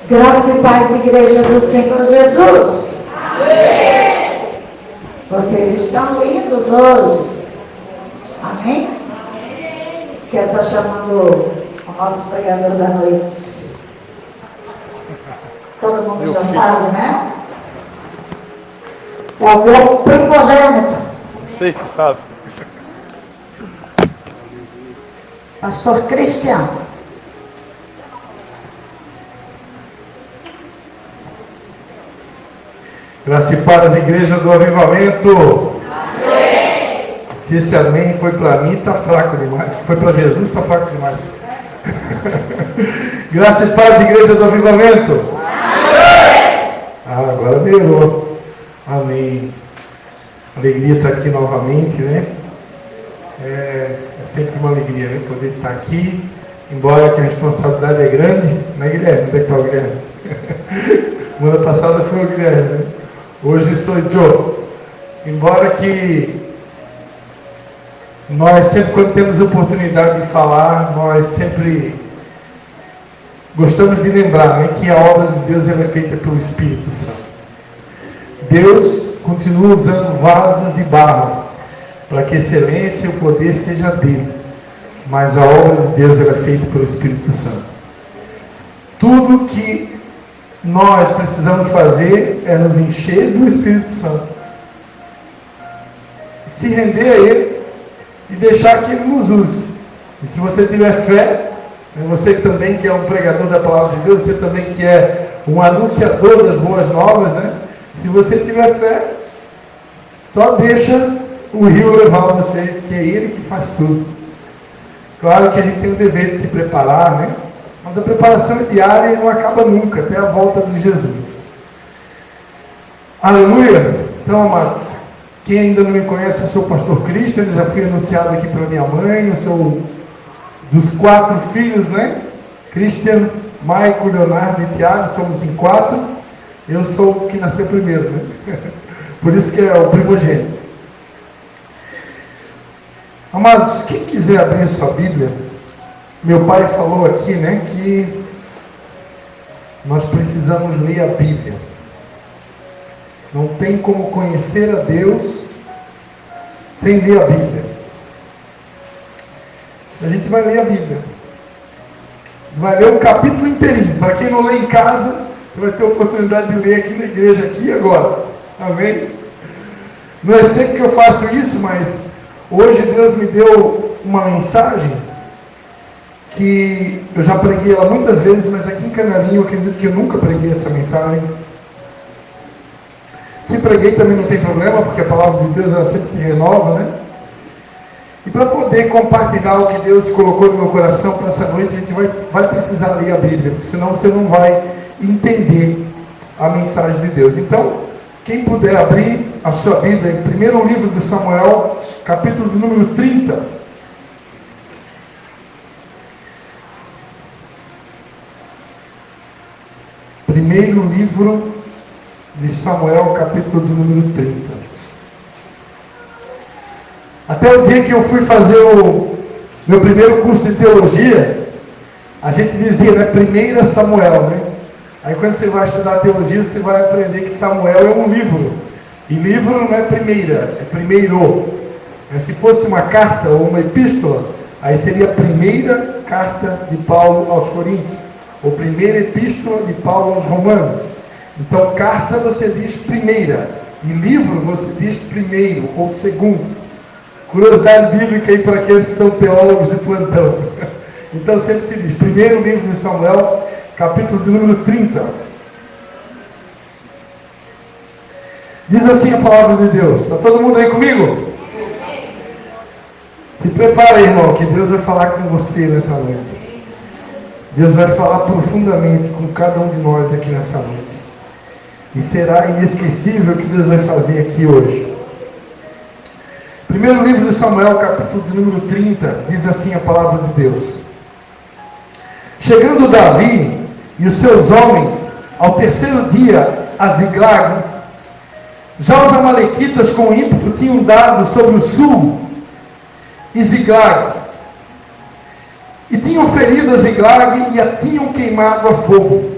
Graça e paz, Igreja do Senhor Jesus. Amém. Vocês estão lindos hoje. Amém? Quero estar chamando o nosso pregador da noite. Todo mundo já sabe, né? É o meu primogênito. Não sei se sabe. Pastor Cristiano. Graça e paz, Igreja do Avivamento. Amém. Se esse amém foi para mim, está fraco demais. Se foi para Jesus, está fraco demais. Graça e paz, Igreja do Avivamento. Amém. Agora melhorou. Amém. Alegria estar aqui novamente, né? É sempre uma alegria, né? Poder estar aqui, embora que a responsabilidade é grande, né, Guilherme? Onde é que está o Guilherme? Semana passada foi o Guilherme, né? Hoje sou eu. Embora que nós sempre, quando temos oportunidade de falar, nós sempre gostamos de lembrar, né, que a obra de Deus ela é feita pelo Espírito Santo. Deus continua usando vasos de barro para que a excelência e o poder seja dele, mas a obra de Deus ela é feita pelo Espírito Santo. Tudo que nós precisamos fazer é nos encher do Espírito Santo, se render a Ele e deixar que Ele nos use. E se você tiver fé, você também que é um pregador da palavra de Deus, você também que é um anunciador das boas novas, né? Se você tiver fé, só deixa o rio levar você, que é Ele que faz tudo. Claro que a gente tem o dever de se preparar, né? Mas a preparação é diária e não acaba nunca, até a volta de Jesus. Aleluia! Então, amados, quem ainda não me conhece, eu sou o pastor Cristian, já fui anunciado aqui pela minha mãe, eu sou dos 4 filhos, né? Cristian, Maico, Leonardo e Tiago, somos em 4. Eu sou o que nasceu primeiro, né? Por isso que é o primogênito. Amados, quem quiser abrir a sua Bíblia, meu pai falou aqui, né, que nós precisamos ler a Bíblia. Não tem como conhecer a Deus sem ler a Bíblia. A gente vai ler a Bíblia. Vai ler um capítulo inteirinho. Para quem não lê em casa, vai ter a oportunidade de ler aqui na igreja, aqui e agora. Amém? Não é sempre que eu faço isso, mas hoje Deus me deu uma mensagem que eu já preguei ela muitas vezes, mas aqui em Canarinho eu acredito que eu nunca preguei essa mensagem. Se preguei também não tem problema, porque a palavra de Deus ela sempre se renova, né? E para poder compartilhar o que Deus colocou no meu coração para essa noite, a gente vai precisar ler a Bíblia, porque senão você não vai entender a mensagem de Deus. Então, quem puder abrir a sua Bíblia em primeiro livro de Samuel, capítulo de número 30. Primeiro livro de Samuel, capítulo de número 30. Até o dia que eu fui fazer o meu primeiro curso de teologia, a gente dizia, né, primeira Samuel, né? Aí quando você vai estudar teologia, você vai aprender que Samuel é um livro. E livro não é primeira, é primeiro. Se fosse uma carta ou uma epístola, aí seria a primeira carta de Paulo aos Coríntios, ou primeira epístola de Paulo aos Romanos. Então, carta você diz primeira, e livro você diz primeiro ou segundo. Curiosidade bíblica aí para aqueles que são teólogos de plantão. Então, sempre se diz primeiro livro de Samuel, capítulo de número 30. Diz assim a palavra de Deus. Está todo mundo aí comigo? Se prepara aí, irmão, que Deus vai falar com você nessa noite. Deus vai falar profundamente com cada um de nós aqui nessa noite. E será inesquecível o que Deus vai fazer aqui hoje. Primeiro livro de Samuel, capítulo de número 30, diz assim a palavra de Deus. Chegando Davi e os seus homens ao terceiro dia a Ziglag, já os amalequitas com ímpeto tinham dado sobre o sul e Ziglag, e tinham ferido a Ziglag e a tinham queimado a fogo.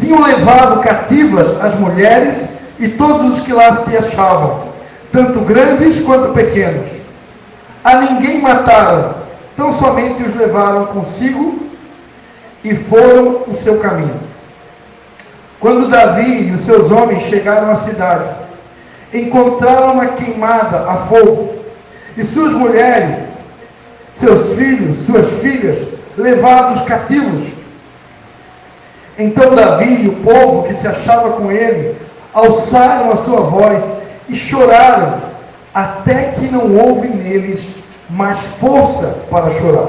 Tinham levado cativas as mulheres e todos os que lá se achavam, tanto grandes quanto pequenos. A ninguém mataram, tão somente os levaram consigo e foram o seu caminho. Quando Davi e os seus homens chegaram à cidade, encontraram-na queimada a fogo, e suas mulheres, seus filhos, suas filhas, levados cativos. Então Davi e o povo que se achava com ele alçaram a sua voz e choraram, até que não houve neles mais força para chorar.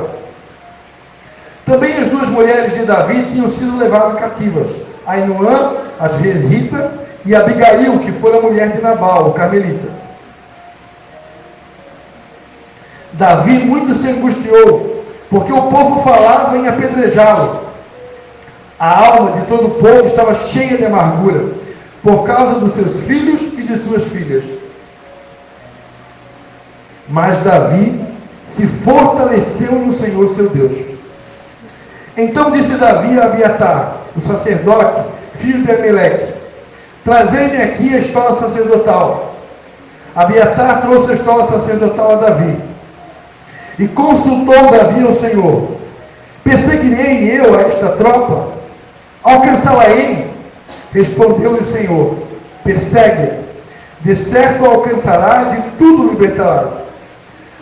Também as duas mulheres de Davi tinham sido levadas cativas, Ainoã, a Jezrita, e Abigail, que foi a mulher de Nabal, o carmelita. Davi muito se angustiou, porque o povo falava em apedrejá-lo. A alma de todo o povo estava cheia de amargura, por causa dos seus filhos e de suas filhas. Mas Davi se fortaleceu no Senhor seu Deus. Então disse Davi a Abiatar, o sacerdote, filho de Ameleque: trazei-me aqui a estola sacerdotal. Abiatar trouxe a estola sacerdotal a Davi. E consultou Davi ao Senhor: perseguirei eu a esta tropa? Alcançá-la-ei? Respondeu-lhe o Senhor: persegue, de certo alcançarás e tudo libertarás.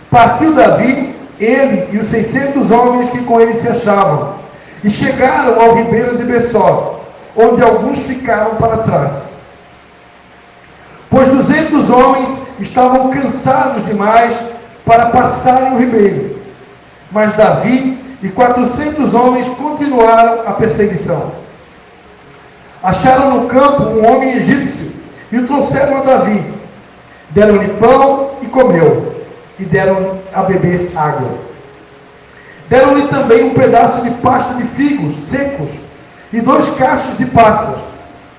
Partiu Davi, ele e os 600 homens que com ele se achavam, e chegaram ao ribeiro de Bessor, onde alguns ficaram para trás. Pois 200 homens estavam cansados demais para passarem o ribeiro. Mas Davi e 400 homens continuaram a perseguição. Acharam no campo um homem egípcio e o trouxeram a Davi. Deram-lhe pão e comeu, e deram-lhe a beber água. Deram-lhe também um pedaço de pasta de figos secos e 2 cachos de passas.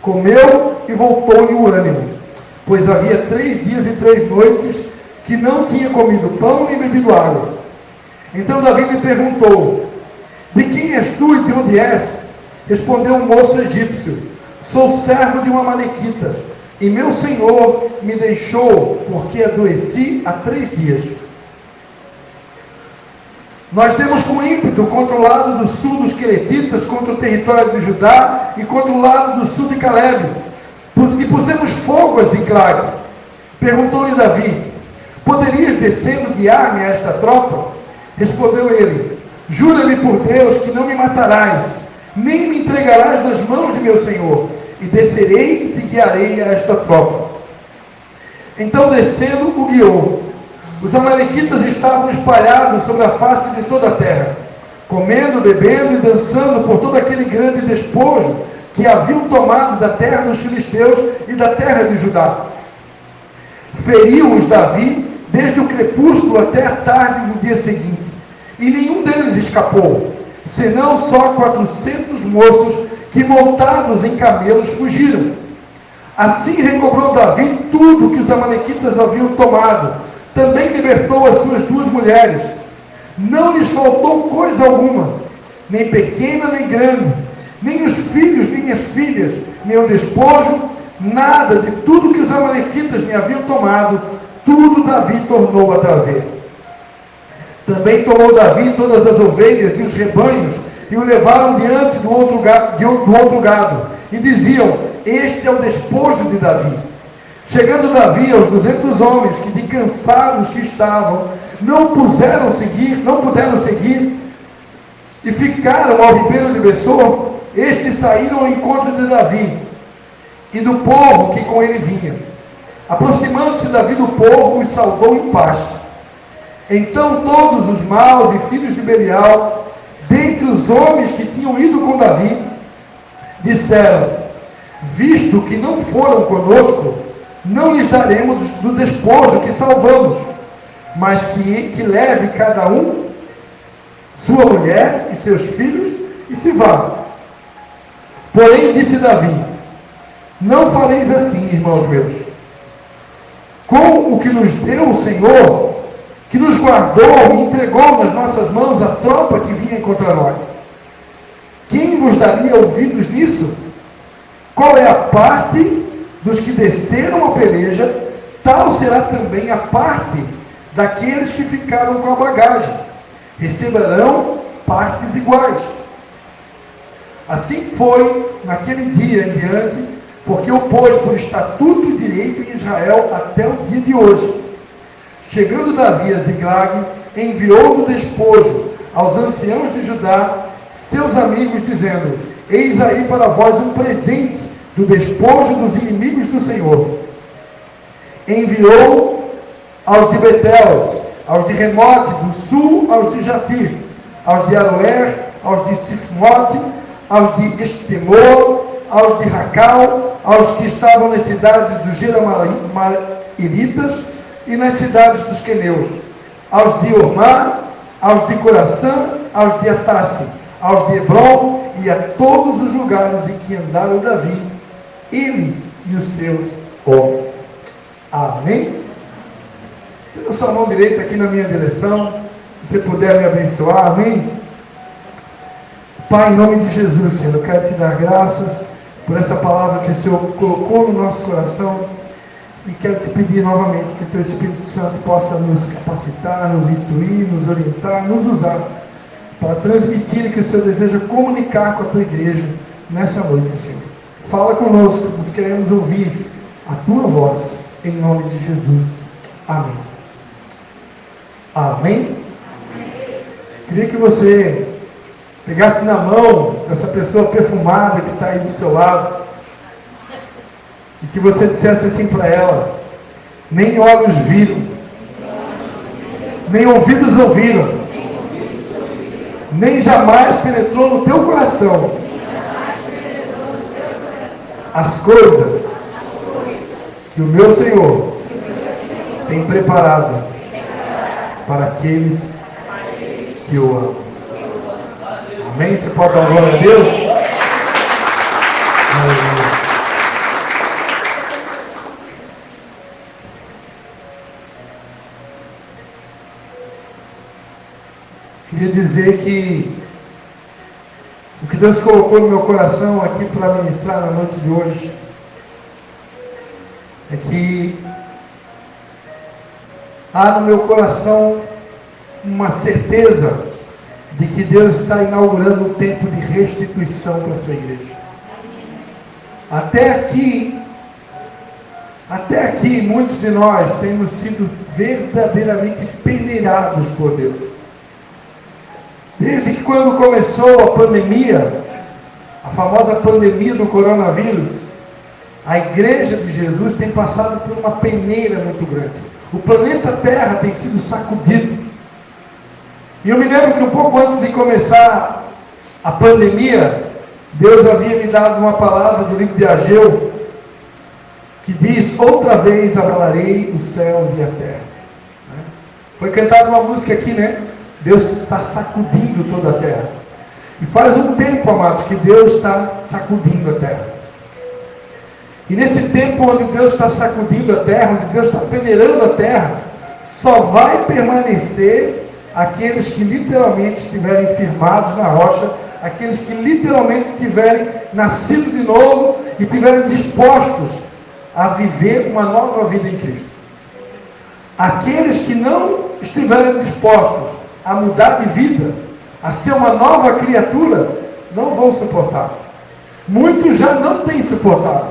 Comeu e voltou-lhe o ânimo, pois havia 3 dias e 3 noites que não tinha comido pão nem bebido água. Então Davi lhe perguntou: de quem és tu e de onde és? Respondeu um moço egípcio: sou servo de uma amalequita, e meu senhor me deixou, porque adoeci há 3 dias. Nós temos com ímpeto contra o lado do sul dos Queretitas, contra o território de Judá e contra o lado do sul de Caleb, e pusemos fogo a Ziclag. Perguntou-lhe Davi: poderias descendo guiar-me a esta tropa? Respondeu ele: jura-me por Deus que não me matarás, nem me entregarás nas mãos de meu senhor, e descerei e te guiarei a esta tropa. Então descendo o guiou. Os amalequitas estavam espalhados sobre a face de toda a terra, comendo, bebendo e dançando por todo aquele grande despojo que haviam tomado da terra dos filisteus e da terra de Judá. Feriu-os Davi desde o crepúsculo até a tarde do dia seguinte, e nenhum deles escapou, senão só 400 moços que, montados em camelos, fugiram. Assim recobrou Davi tudo que os amalequitas haviam tomado. Também libertou as suas 2 mulheres. Não lhes faltou coisa alguma, nem pequena nem grande, nem os filhos nem as filhas, nem o despojo, nada de tudo que os amalequitas me haviam tomado, tudo Davi tornou a trazer. Também tomou Davi todas as ovelhas e os rebanhos, e o levaram diante do outro gado, e diziam: este é o despojo de Davi. Chegando Davi aos 200 homens que, de cansados que estavam, não puderam seguir, e ficaram ao ribeiro de Bessor, estes saíram ao encontro de Davi e do povo que com ele vinha. Aproximando-se Davi do povo, os saudou em paz. Então todos os maus e filhos de Belial, dentre os homens que tinham ido com Davi, disseram: visto que não foram conosco, não lhes daremos do despojo que salvamos, mas que leve cada um sua mulher e seus filhos e se vá. Porém disse Davi: não faleis assim, irmãos meus. Com o que nos deu o Senhor, que nos guardou e entregou nas nossas mãos a tropa que vinha contra nós, quem vos daria ouvidos nisso? qual é a parte dos que desceram a peleja, tal será também a parte daqueles que ficaram com a bagagem. Receberão partes iguais. Assim foi naquele dia em diante, porque o pôs por estatuto e direito em Israel até o dia de hoje. Chegando Davi a Ziglag, enviou no despojo aos anciãos de Judá, seus amigos, dizendo: eis aí para vós um presente do despojo dos inimigos do Senhor. Enviou aos de Betel, aos de Remote, do sul, aos de Jatir, aos de Aroer, aos de Sifmote, aos de Estemor, aos de Racal, aos que estavam nas cidades dos Geramaíritas e nas cidades dos Queneus, aos de Ormá, aos de Coração, aos de Atasse, aos de Hebron e a todos os lugares em que andaram Davi, ele e os seus homens. Amém? Estenda sua mão direita aqui na minha direção, se você puder me abençoar, amém? Pai, em nome de Jesus, Senhor, eu quero te dar graças por essa palavra que o Senhor colocou no nosso coração e quero te pedir novamente que o Teu Espírito Santo possa nos capacitar, nos instruir, nos orientar, nos usar para transmitir o que o Senhor deseja comunicar com a Tua igreja nessa noite, Senhor. Fala conosco, nós queremos ouvir a Tua voz, em nome de Jesus. Amém. Amém? Queria que você pegasse na mão dessa pessoa perfumada que está aí do seu lado e que você dissesse assim para ela: nem olhos viram, nem ouvidos ouviram, nem jamais penetrou no teu coração as coisas que o meu Senhor tem preparado para aqueles que o amam. Amém? Você pode dar glória a Deus? Aleluia. Queria dizer que o que Deus colocou no meu coração aqui para ministrar na noite de hoje é que há no meu coração uma certeza de que Deus está inaugurando um tempo de restituição para a sua igreja. Até aqui, muitos de nós temos sido verdadeiramente peneirados por Deus. Desde que quando começou a pandemia, a famosa pandemia do coronavírus, a igreja de Jesus tem passado por uma peneira muito grande. O planeta Terra tem sido sacudido. E eu me lembro que um pouco antes de começar a pandemia, Deus havia me dado uma palavra do livro de Ageu, que diz: outra vez abalarei os céus e a terra. Foi cantada uma música aqui, né? Deus está sacudindo toda a terra. E faz um tempo, amados, que Deus está sacudindo a terra. E nesse tempo onde Deus está sacudindo a terra, onde Deus está peneirando a terra, só vai permanecer aqueles que literalmente estiverem firmados na rocha, aqueles que literalmente tiverem nascido de novo e tiverem dispostos a viver uma nova vida em Cristo. Aqueles que não estiverem dispostos a mudar de vida, a ser uma nova criatura, não vão suportar. Muitos já não têm suportado,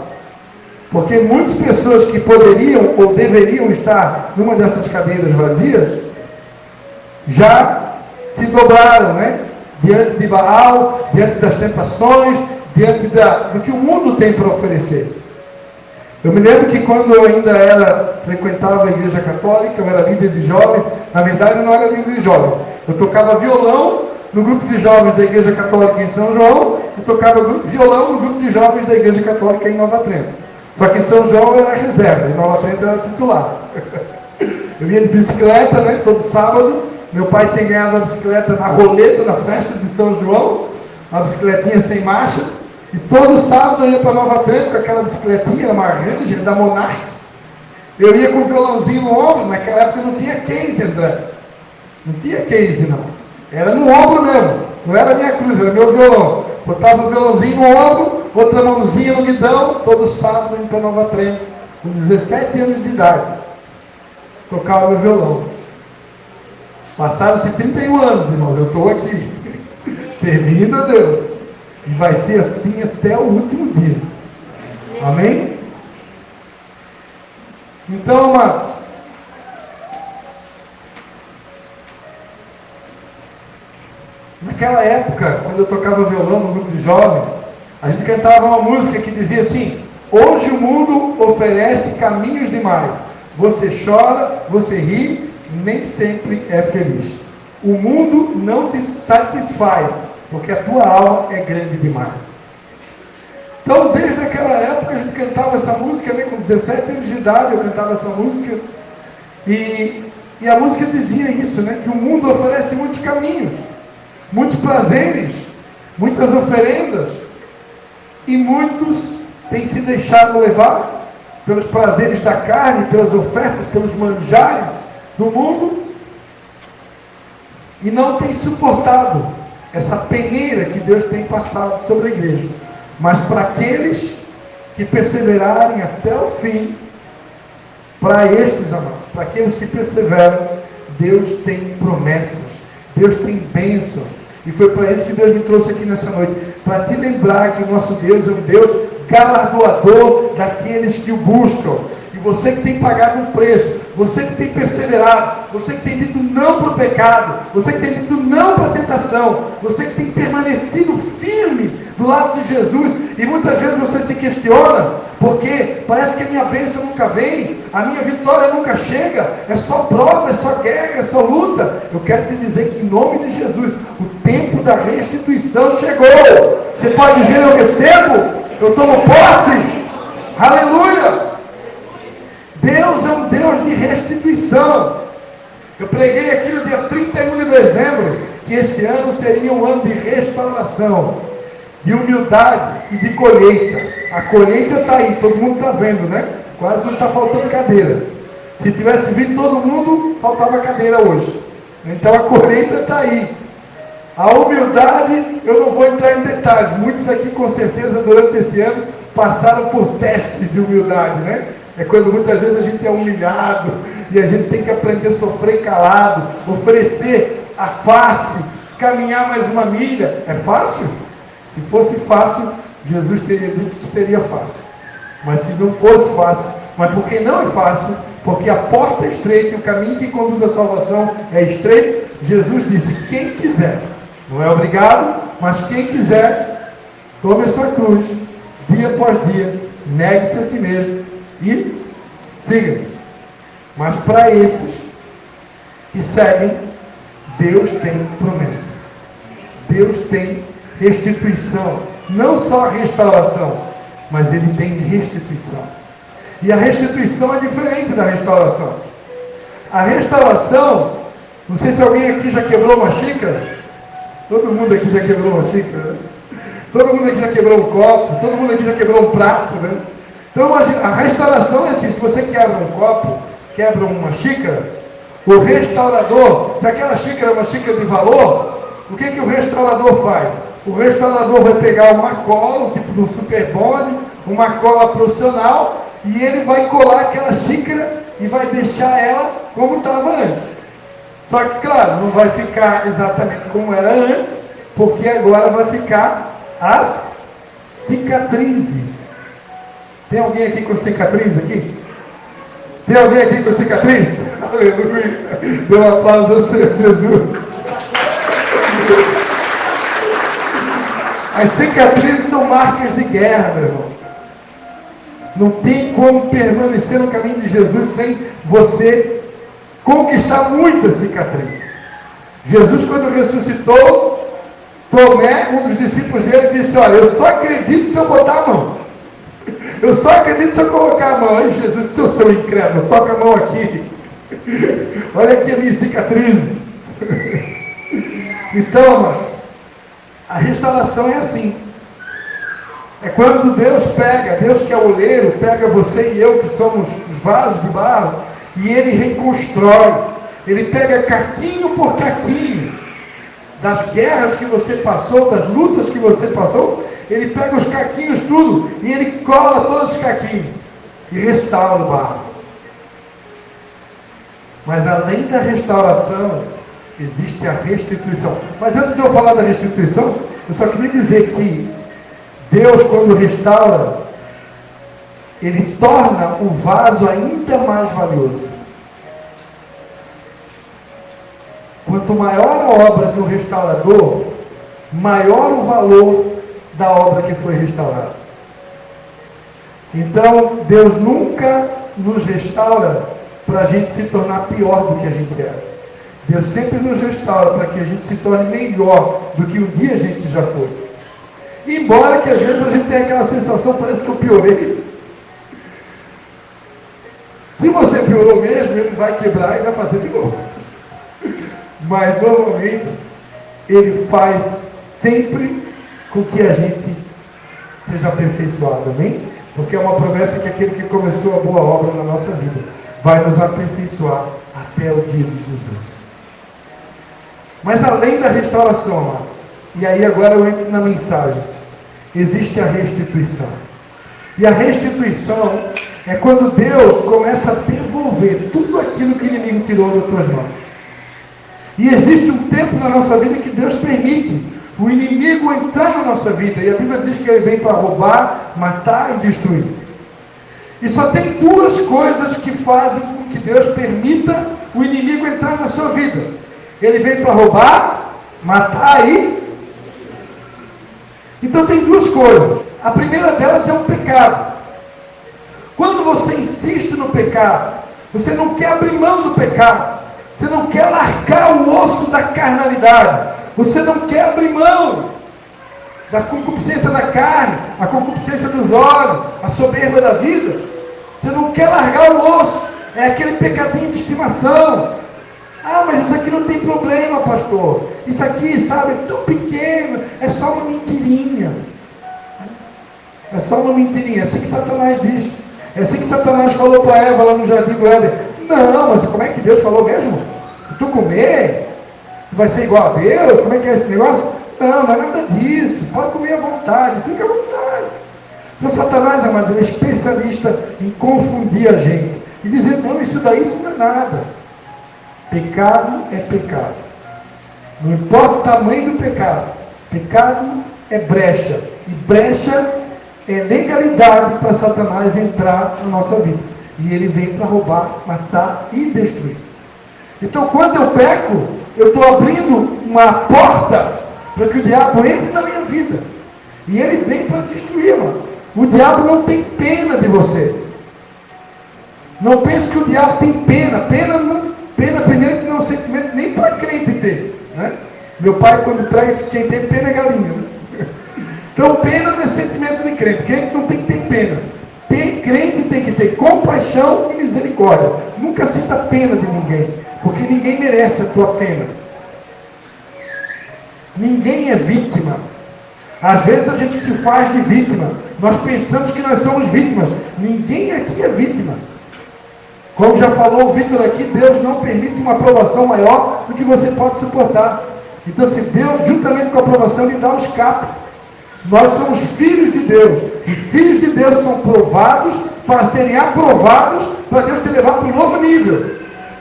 porque muitas pessoas que poderiam ou deveriam estar numa dessas cadeiras vazias, já se dobraram, né? Diante de Baal, diante das tentações, diante do que o mundo tem para oferecer. Eu me lembro que quando eu ainda frequentava a igreja católica, eu era líder de jovens. Na verdade eu não era líder de jovens, eu tocava violão no grupo de jovens da igreja católica em São João, e tocava violão no grupo de jovens da igreja católica em Nova Trento. Só que em São João eu era reserva, em Nova Trento eu era titular. Eu ia de bicicleta, né, todo sábado. Meu pai tinha ganhado uma bicicleta na roleta da festa de São João, uma bicicletinha sem marcha, e todo sábado eu ia para Nova Trento com aquela bicicletinha, uma Ranger da Monarch. Eu ia com o violãozinho no ombro. Naquela época não tinha case, André. Não tinha case, não. Era no ombro mesmo. Não era minha cruz, era meu violão. Botava o violãozinho no ombro, outra mãozinha no guidão, todo sábado indo para Nova Trem, com 17 anos de idade. Tocava meu violão. Passaram-se 31 anos, irmãos, eu estou aqui. Servindo a Deus. E vai ser assim até o último dia. Amém? Então, amados, naquela época, quando eu tocava violão no grupo de jovens, a gente cantava uma música que dizia assim: hoje o mundo oferece caminhos demais. Você chora, você ri, nem sempre é feliz. O mundo não te satisfaz, porque a tua alma é grande demais. Então, desde aquela época, a gente cantava essa música, né? Com 17 anos de idade, eu cantava essa música. E a música dizia isso, né? Que o mundo oferece muitos caminhos, muitos prazeres, muitas oferendas. E muitos têm se deixado levar pelos prazeres da carne, pelas ofertas, pelos manjares do mundo. E não têm suportado essa peneira que Deus tem passado sobre a igreja. Mas para aqueles que perseverarem até o fim, para estes, amados, para aqueles que perseveram, Deus tem promessas, Deus tem bênçãos. E foi para isso que Deus me trouxe aqui nessa noite, para te lembrar que o nosso Deus é um Deus galardoador daqueles que o buscam. E você que tem pagado um preço, você que tem perseverado, você que tem dito não para o pecado, você que tem dito não para a tentação, você que tem permanecido firme do lado de Jesus, e muitas vezes você se questiona, porque parece que a minha bênção nunca vem, a minha vitória nunca chega, é só prova, é só guerra, é só luta. Eu quero te dizer que em nome de Jesus, o tempo da restituição chegou. Você pode dizer: eu recebo, eu tomo posse. Aleluia! Deus é um Deus de restituição. Eu preguei aqui no dia 31 de dezembro, que esse ano seria um ano de restauração, de humildade e de colheita. A colheita está aí, todo mundo está vendo, né? Quase não está faltando cadeira. Se tivesse vindo todo mundo, faltava cadeira hoje. Então a colheita está aí. A humildade, eu não vou entrar em detalhes. Muitos aqui, com certeza, durante esse ano, passaram por testes de humildade, né? É quando muitas vezes a gente é humilhado e a gente tem que aprender a sofrer calado, oferecer a face, caminhar mais uma milha. É fácil? Se fosse fácil, Jesus teria dito que seria fácil. Mas se não fosse fácil, mas porque não é fácil, porque a porta é estreita e o caminho que conduz à salvação é estreito, Jesus disse: quem quiser, não é obrigado, mas quem quiser, tome a sua cruz, dia após dia, negue-se a si mesmo e siga. Mas para esses que seguem, Deus tem promessas. Deus tem restituição. Não só restauração, mas Ele tem restituição. E a restituição é diferente da restauração. A restauração, não sei se alguém aqui já quebrou uma xícara. Todo mundo aqui já quebrou uma xícara, né? Todo mundo aqui já quebrou um copo. Todo mundo aqui já quebrou um prato, né? Então a restauração é assim: se você quebra um copo, quebra uma xícara, o restaurador, se aquela xícara é uma xícara de valor, o que o restaurador faz? O restaurador vai pegar uma cola, tipo de um Super Bond, uma cola profissional, e ele vai colar aquela xícara e vai deixar ela como estava antes. Só que, claro, não vai ficar exatamente como era antes, porque agora vai ficar as cicatrizes. Tem alguém aqui com cicatriz aqui? Tem alguém aqui com cicatriz? Aleluia! Dê um aplauso ao Senhor Jesus. As cicatrizes são marcas de guerra, meu irmão. Não tem como permanecer no caminho de Jesus sem você conquistar muitas cicatrizes. Jesus, quando ressuscitou, Tomé, um dos discípulos dele, disse: olha, eu só acredito se eu botar a mão. Eu só acredito se eu colocar a mão. Aí Jesus disse: eu sou incrédulo, toca a mão aqui. Olha aqui a minha cicatriz. Então, mano, a restauração é assim. É quando Deus pega, Deus que é o oleiro, pega você e eu que somos os vasos de barro, e Ele reconstrói. Ele pega caquinho por caquinho das guerras que você passou, das lutas que você passou, Ele pega os caquinhos tudo e Ele cola todos os caquinhos e restaura o barro. Mas além da restauração, existe a restituição. Mas antes de eu falar da restituição, eu só queria dizer que Deus, quando restaura, Ele torna o vaso ainda mais valioso. Quanto maior a obra do restaurador, maior o valor da obra que foi restaurada. Então, Deus nunca nos restaura para a gente se tornar pior do que a gente era. Deus sempre nos restaura para que a gente se torne melhor do que um dia a gente já foi. Embora que às vezes a gente tenha aquela sensação, parece que eu piorei. Se você piorou mesmo, Ele vai quebrar e vai fazer de novo. Mas normalmente Ele faz sempre com que a gente seja aperfeiçoado, amém? Porque é uma promessa que aquele que começou a boa obra na nossa vida vai nos aperfeiçoar até o dia de Jesus. Mas além da restauração, amados, e aí agora eu entro na mensagem, existe a restituição. E a restituição é quando Deus começa a devolver tudo aquilo que o inimigo tirou das tuas mãos. E existe um tempo na nossa vida que Deus permite o inimigo entrar na nossa vida. E a Bíblia diz que ele vem para roubar, matar e destruir. E só tem duas coisas que fazem com que Deus permita o inimigo entrar na sua vida. Ele vem para roubar, matar e... Então tem duas coisas. A primeira delas é o pecado. Quando você insiste no pecado, você não quer abrir mão do pecado. Você não quer largar o osso da carnalidade. Você não quer abrir mão da concupiscência da carne, a concupiscência dos olhos, a soberba da vida. Você não quer largar o osso. É aquele pecadinho de estimação. Ah, mas isso aqui não tem problema, pastor. Isso aqui, sabe, é tão pequeno. É só uma mentirinha. É só uma mentirinha. É assim que Satanás diz. É assim que Satanás falou para Eva lá no jardim do Éden. Não, mas como é que Deus falou mesmo? Se tu comer, tu vai ser igual a Deus? Como é que é esse negócio? Não, não é nada disso. Pode comer à vontade, fica à vontade. Então Satanás, amados, ele é especialista em confundir a gente. E dizer, não, isso daí isso não é nada. Pecado é pecado. Não importa o tamanho do pecado. Pecado é brecha. E brecha é legalidade para Satanás entrar na nossa vida. E ele vem para roubar, matar e destruir. Então, quando eu peco, eu estou abrindo uma porta para que o diabo entre na minha vida. E ele vem para destruir, mas o diabo não tem pena de você. Não pense que o diabo tem pena. Pena primeiro que não é um sentimento nem para crente ter. Né? Meu pai, quando prega, quem tem pena é galinha. Né? Então, pena não é sentimento de crente. Crente não tem que ter pena. Crente tem que ter compaixão e misericórdia. Nunca sinta pena de ninguém, porque ninguém merece a tua pena. Ninguém é vítima. Às vezes a gente se faz de vítima. Nós pensamos que nós somos vítimas. Ninguém aqui é vítima. Como já falou o Vitor aqui, Deus não permite uma aprovação maior do que você pode suportar. Então, se Deus, juntamente com a aprovação, lhe dá um escape. Nós somos filhos de Deus. E filhos de Deus são provados para serem aprovados para Deus te levar para um novo nível.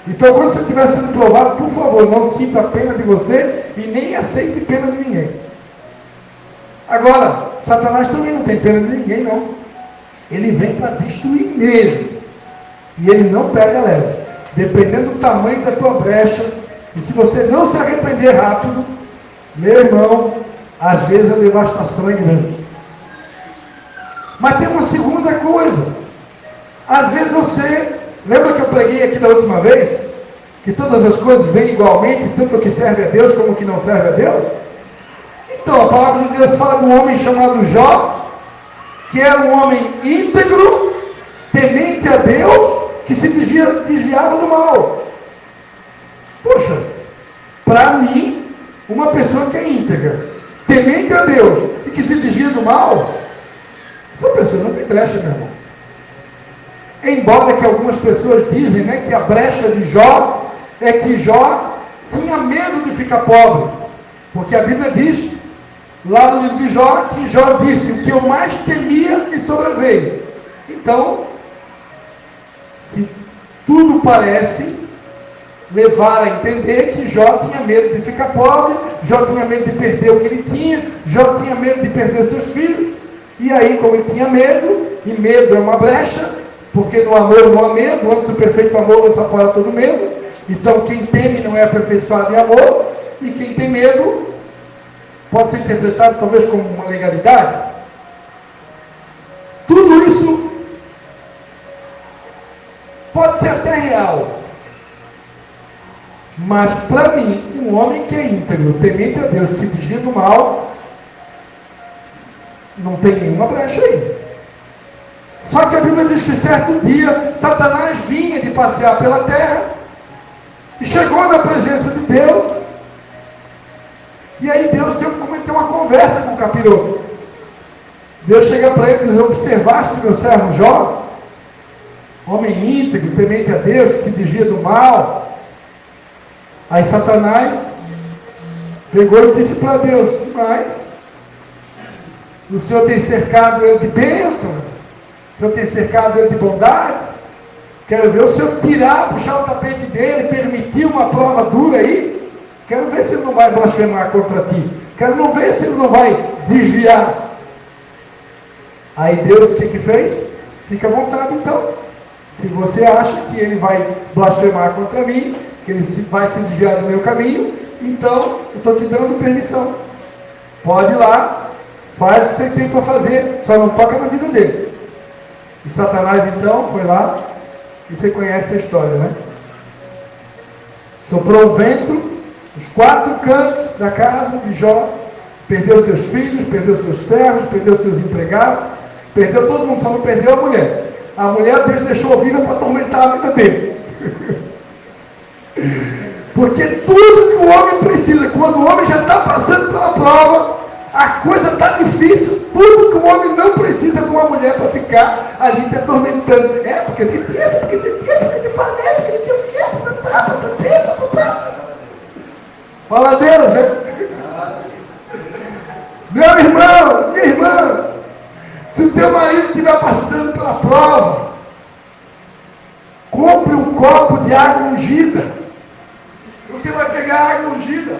Então, quando você estiver sendo provado, por favor, não sinta pena de você e nem aceite pena de ninguém. Agora, Satanás também não tem pena de ninguém, não. Ele vem para destruir mesmo. E ele não pega leve. Dependendo do tamanho da tua brecha, e se você não se arrepender rápido, meu irmão, às vezes a devastação é grande. Mas tem uma segunda coisa. Às vezes você... Lembra que eu preguei aqui da última vez? Que todas as coisas vêm igualmente, tanto o que serve a Deus como o que não serve a Deus? Então, a palavra de Deus fala de um homem chamado Jó, que era um homem íntegro, temente a Deus, que se desviava do mal. Poxa, para mim, uma pessoa que é íntegra, temente a Deus e que se desvia do mal, essa pessoa não tem brecha, meu irmão. Embora que algumas pessoas dizem, né, que a brecha de Jó é que Jó tinha medo de ficar pobre. Porque a Bíblia diz, lá no livro de Jó, que Jó disse: o que eu mais temia me sobreveio. Então, se tudo parece levar a entender que Jó tinha medo de ficar pobre, Jó tinha medo de perder o que ele tinha, Jó tinha medo de perder seus filhos. E aí, como ele tinha medo, e medo é uma brecha, porque no amor não há medo, antes o perfeito amor lança fora todo medo. Então quem teme não é aperfeiçoado em amor, e quem tem medo pode ser interpretado talvez como uma legalidade. Tudo isso pode ser até real, mas para mim, um homem que é íntegro, temente a Deus, se desvia do mal, não tem nenhuma brecha aí. Só que a Bíblia diz que certo dia Satanás vinha de passear pela terra e chegou na presença de Deus. E aí Deus teve que ter uma conversa com o capiroto. Deus chega para ele e diz: observaste meu servo Jó, homem íntegro, temente a Deus, que se desvia do mal. Aí Satanás pegou e disse para Deus: mas o Senhor tem cercado ele de bênção, o Senhor tem cercado ele de bondade. Quero ver o Senhor tirar, puxar o tapete dele, permitir uma prova dura aí. Quero ver se ele não vai blasfemar contra ti. Quero não ver se ele não vai desviar. Aí Deus o que fez? Fica à vontade então. Se você acha que ele vai blasfemar contra mim, que ele vai se desviar do meu caminho, então eu estou te dando permissão. Pode ir lá, faz o que você tem para fazer, só não toca na vida dele. E Satanás então foi lá, e você conhece a história, né? Soprou o vento, os 4 cantos da casa de Jó, perdeu seus filhos, perdeu seus servos, perdeu seus empregados, perdeu todo mundo, só não perdeu a mulher. A mulher Deus deixou viva para atormentar a vida dele. Porque tudo que o homem precisa, quando o homem já está passando pela prova, a coisa está difícil, tudo que o homem não precisa de uma mulher para ficar ali te atormentando. É, porque tem isso, porque tem isso, porque tem família, porque tem o quê? Fala a Deus, né? Meu irmão, minha irmã, se o teu marido estiver passando pela prova, compre um copo de água ungida. Você vai pegar a água ungida.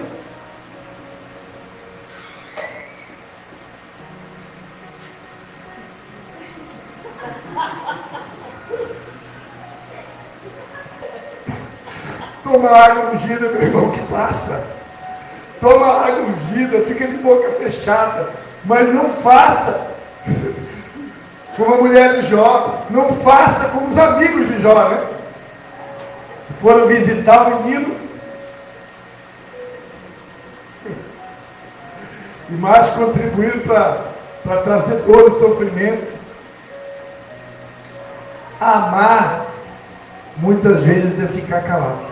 Toma água ungida, meu irmão, que passa. Toma água ungida, fica de boca fechada. Mas não faça como a mulher de Jó. Não faça como os amigos de Jó, né? Foram visitar o menino. E mais contribuíram para trazer dor e sofrimento. Amar, muitas vezes, é ficar calado.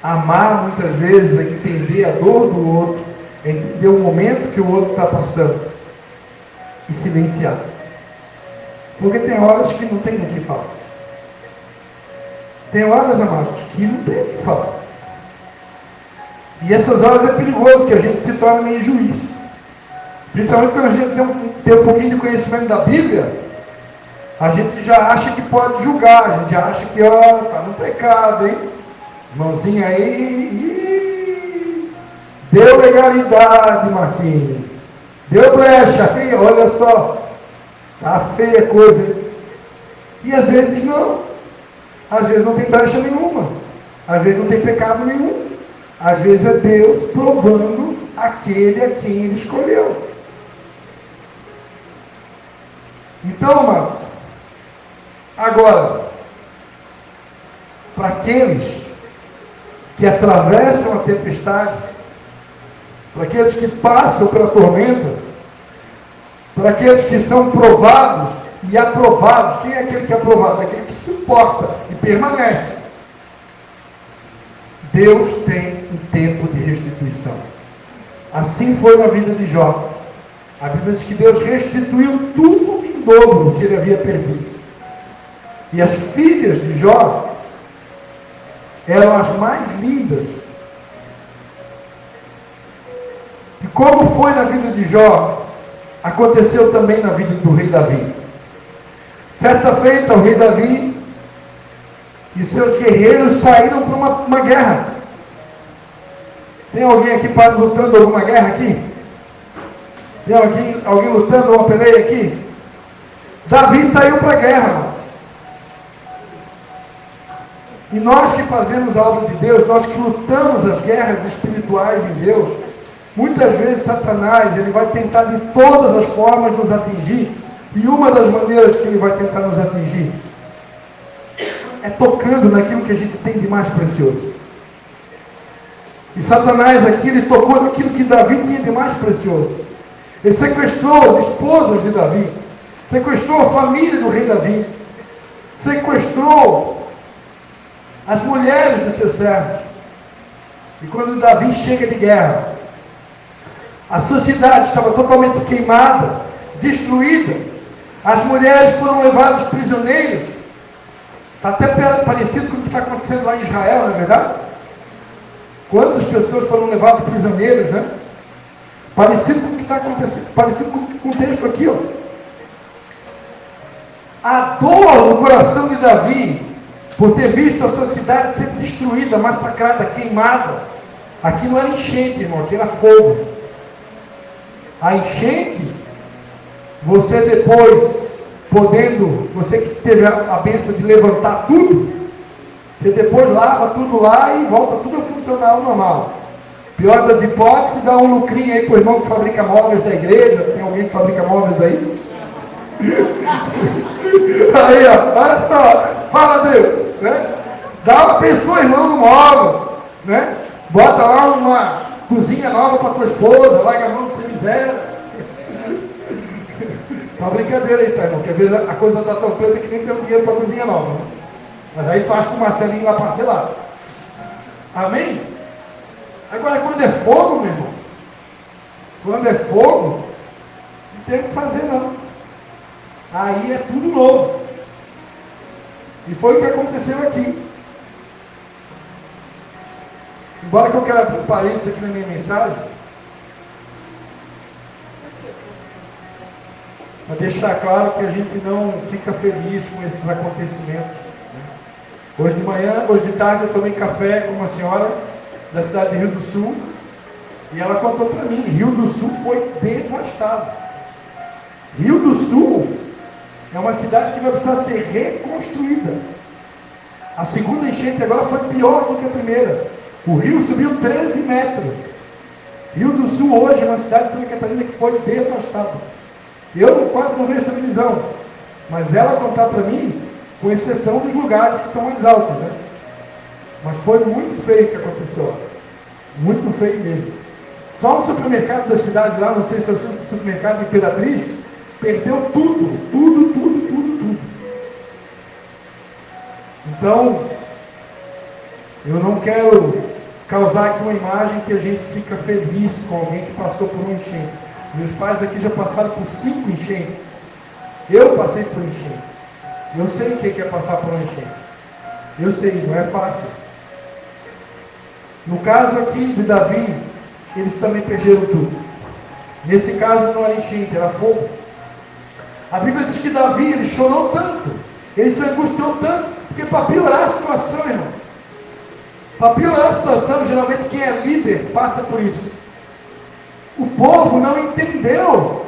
Amar, muitas vezes, é entender a dor do outro, é entender o momento que o outro está passando e silenciar. Porque tem horas que não tem o que falar. Tem horas, amados, que não tem o que falar. E essas horas é perigoso, que a gente se torna meio juiz. Principalmente quando a gente tem um pouquinho de conhecimento da Bíblia, a gente já acha que pode julgar, a gente já acha que, está no pecado, hein? Mãozinha aí, deu legalidade, Marquinhos. Deu brecha aí, olha só. Tá feia a coisa, hein? E às vezes não. Às vezes não tem brecha nenhuma. Às vezes não tem pecado nenhum. Às vezes é Deus provando aquele a quem Ele escolheu. Então, amados, agora, para aqueles que atravessam a tempestade, para aqueles que passam pela tormenta, para aqueles que são provados e aprovados, quem é aquele que é aprovado? Aquele que suporta e permanece. Deus tem um tempo de restituição. Assim foi na vida de Jó. A Bíblia diz que Deus restituiu tudo em dobro que ele havia perdido. E as filhas de Jó eram as mais lindas Como foi na vida de Jó, aconteceu também na vida do rei Davi. Certa feita, o rei Davi e seus guerreiros saíram para uma guerra. Tem alguém aqui lutando alguma guerra aqui? Tem alguém lutando uma peleia aqui? Davi saiu para a guerra, irmãos. E nós que fazemos a obra de Deus, nós que lutamos as guerras espirituais em Deus, muitas vezes Satanás, ele vai tentar de todas as formas nos atingir. E uma das maneiras que ele vai tentar nos atingir é tocando naquilo que a gente tem de mais precioso. E Satanás aqui, ele tocou naquilo que Davi tinha de mais precioso. Ele sequestrou as esposas de Davi, sequestrou a família do rei Davi, sequestrou as mulheres dos seus servos. E quando Davi chega de guerra, a sociedade estava totalmente queimada, destruída. As mulheres foram levadas prisioneiras. Está até parecido com o que está acontecendo lá em Israel, não é verdade? Quantas pessoas foram levadas prisioneiras, né? Parecido com o que está acontecendo, parecido com o texto aqui, ó. A dor no coração de Davi, por ter visto a sua cidade ser destruída, massacrada, queimada. Aqui não era enchente, irmão, aqui era fogo. A enchente, você depois, você que teve a bênção de levantar tudo, você depois lava tudo lá e volta tudo a funcionar ao normal. Pior das hipóteses, dá um lucrinho aí para o irmão que fabrica móveis da igreja. Tem alguém que fabrica móveis aí? Aí, ó, olha só, fala Deus, né? Dá uma pessoa, irmão, no móvel, né? Bota lá uma cozinha nova para tua esposa, larga a mão de ser miséria. Só brincadeira aí, tá, irmão? Porque às vezes a coisa está tão preta que nem tem dinheiro para cozinha nova, né? Mas aí faz com o Marcelinho lá parcelado. Amém? Agora, quando é fogo, meu irmão, quando é fogo, não tem o que fazer, não. Aí é tudo novo. E foi o que aconteceu aqui. Embora que eu quero abrir um parênteses aqui na minha mensagem, para deixar claro que a gente não fica feliz com esses acontecimentos. Hoje de manhã, hoje de tarde, eu tomei café com uma senhora da cidade de Rio do Sul, e ela contou para mim, Rio do Sul foi devastado. Rio do Sul é uma cidade que vai precisar ser reconstruída. A segunda enchente agora foi pior do que a primeira. O rio subiu 13 metros. Rio do Sul hoje é uma cidade de Santa Catarina que foi devastada. Eu quase não vejo televisão, mas ela contar para mim, com exceção dos lugares que são mais altos, né? Mas foi muito feio o que aconteceu. Muito feio mesmo. Só o supermercado da cidade lá, não sei se é o supermercado de Imperatriz, perdeu tudo. Então, eu não quero causar aqui uma imagem que a gente fica feliz com alguém que passou por um enchente. Meus pais aqui já passaram por 5 enchentes. Eu passei por enchente. Eu sei o que é passar por um enchente. Eu sei, não é fácil. No caso aqui de Davi, eles também perderam tudo. Nesse caso não era enchente, era fogo. A Bíblia diz que Davi, ele chorou tanto, ele se angustiou tanto, porque para piorar a situação, irmão, para piorar a situação, geralmente quem é líder passa por isso. O povo não entendeu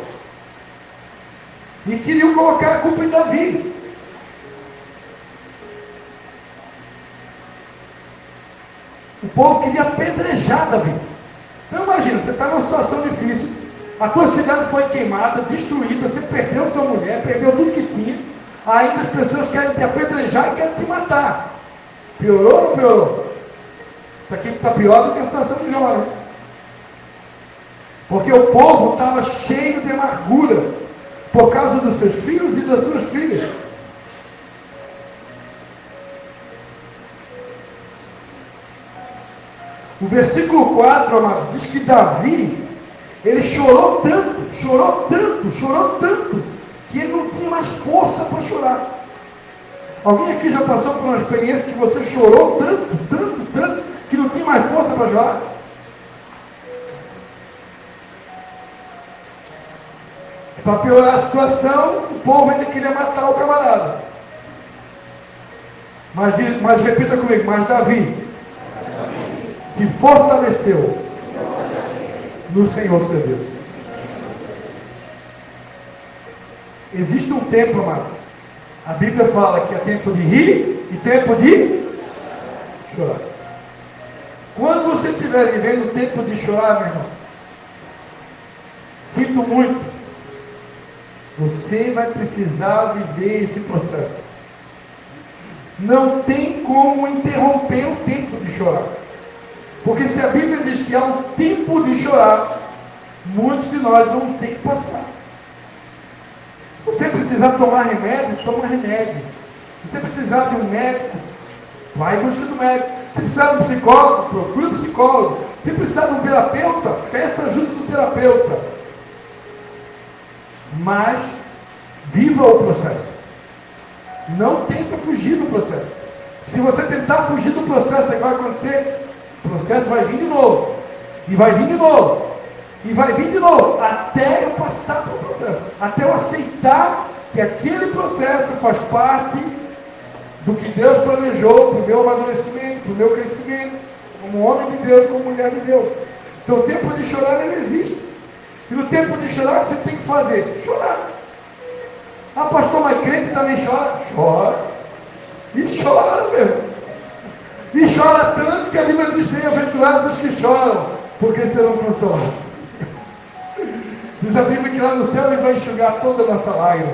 e queriam colocar a culpa em Davi. O povo queria apedrejar Davi. Então imagina, você está numa situação difícil, a tua cidade foi queimada, destruída, você perdeu sua mulher, perdeu tudo que tinha, ainda as pessoas querem te apedrejar e querem te matar. Piorou ou não piorou? Isso aqui está pior do que a situação de Jó, né? Porque o povo estava cheio de amargura por causa dos seus filhos e das suas filhas. O versículo 4, amados, diz que Davi, ele chorou tanto, que ele não tinha mais força para chorar. Alguém aqui já passou por uma experiência que você chorou tanto, que não tinha mais força para chorar? Para piorar a situação, o povo ainda queria matar o camarada. Mas repita comigo, mas Davi se fortaleceu no Senhor seu Deus. Existe um tempo, amados. A Bíblia fala que é tempo de rir e tempo de chorar. Quando você estiver vivendo o tempo de chorar, meu irmão, sinto muito, você vai precisar viver esse processo. Não tem como interromper o tempo de chorar. Porque se a Bíblia diz que há um tempo de chorar, muitos de nós vamos ter que passar. Se você precisar tomar remédio, toma remédio. Se você precisar de um médico, vai em busca do médico. Se precisar de um psicólogo, procure um psicólogo. Se precisar de um terapeuta, peça ajuda do terapeuta. Mas viva o processo. Não tenta fugir do processo. Se você tentar fugir do processo, o que vai acontecer? O processo vai vir de novo. E vai vir de novo. E vai vir de novo. Até eu passar pelo processo. Até eu aceitar que aquele processo faz parte do que Deus planejou para o meu amadurecimento, para o meu crescimento, como homem de Deus, como mulher de Deus. Então o tempo de chorar, ele existe. E no tempo de chorar, o que você tem que fazer? Chorar. Ah, pastor, mas crente também chora? Chora. E chora mesmo. E chora tanto que a Bíblia diz: bem-aventurados os que choram, porque serão consolados. Diz a Bíblia que lá no céu ele vai enxugar toda a nossa lágrima.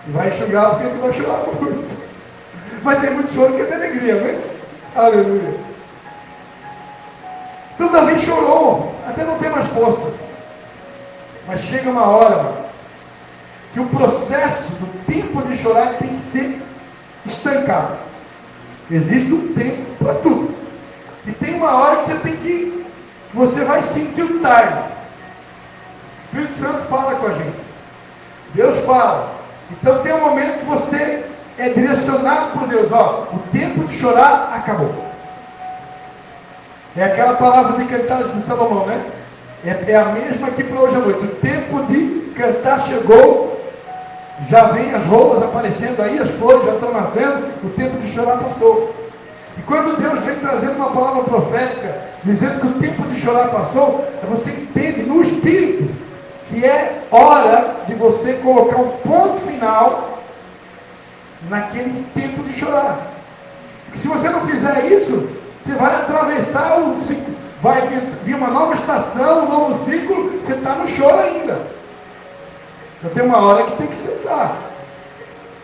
E vai enxugar porque ele vai chorar muito. Mas tem muito choro que é de alegria, né? Aleluia. Então Davi chorou, até não ter mais força. Mas chega uma hora, que o processo do tempo de chorar tem que ser estancado. Existe um tempo para tudo. E tem uma hora que você vai sentir o time. O Espírito Santo fala com a gente. Deus fala. Então tem um momento que você é direcionado por Deus. Ó, o tempo de chorar acabou. É aquela palavra de Cantares de Salomão, né? É a mesma aqui para hoje à noite. O tempo de cantar chegou. Já vem as rolas aparecendo aí, as flores já estão nascendo, o tempo de chorar passou. E quando Deus vem trazendo uma palavra profética, dizendo que o tempo de chorar passou, você entende no Espírito que é hora de você colocar um ponto final naquele tempo de chorar. Porque se você não fizer isso, você vai atravessar o ciclo, vai vir uma nova estação, um novo ciclo, você está no choro ainda. Já tem uma hora que tem que cessar.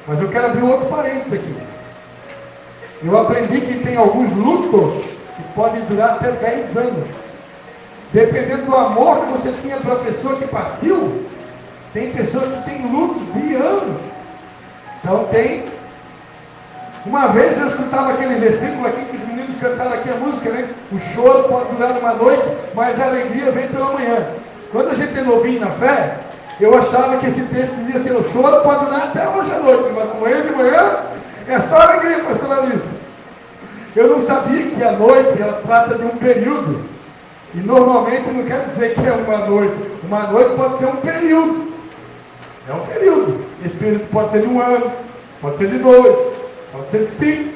Mas eu quero abrir outros parênteses aqui. Eu aprendi que tem alguns lutos que podem durar até 10 anos. Dependendo do amor que você tinha para a pessoa que partiu, tem pessoas que têm lutos de anos. Então tem. Uma vez eu escutava aquele versículo aqui que os meninos cantaram aqui a música, né? O choro pode durar uma noite, mas a alegria vem pela manhã. Quando a gente é novinho na fé, eu achava que esse texto dizia assim: o choro pode durar até hoje à noite, mas amanhã de manhã é só alegria, pastor Alice. Eu não sabia que a noite ela trata de um período. E normalmente não quer dizer que é uma noite. Uma noite pode ser um período. É um período. Esse período pode ser de 1 ano, pode ser de 2, pode ser de 5.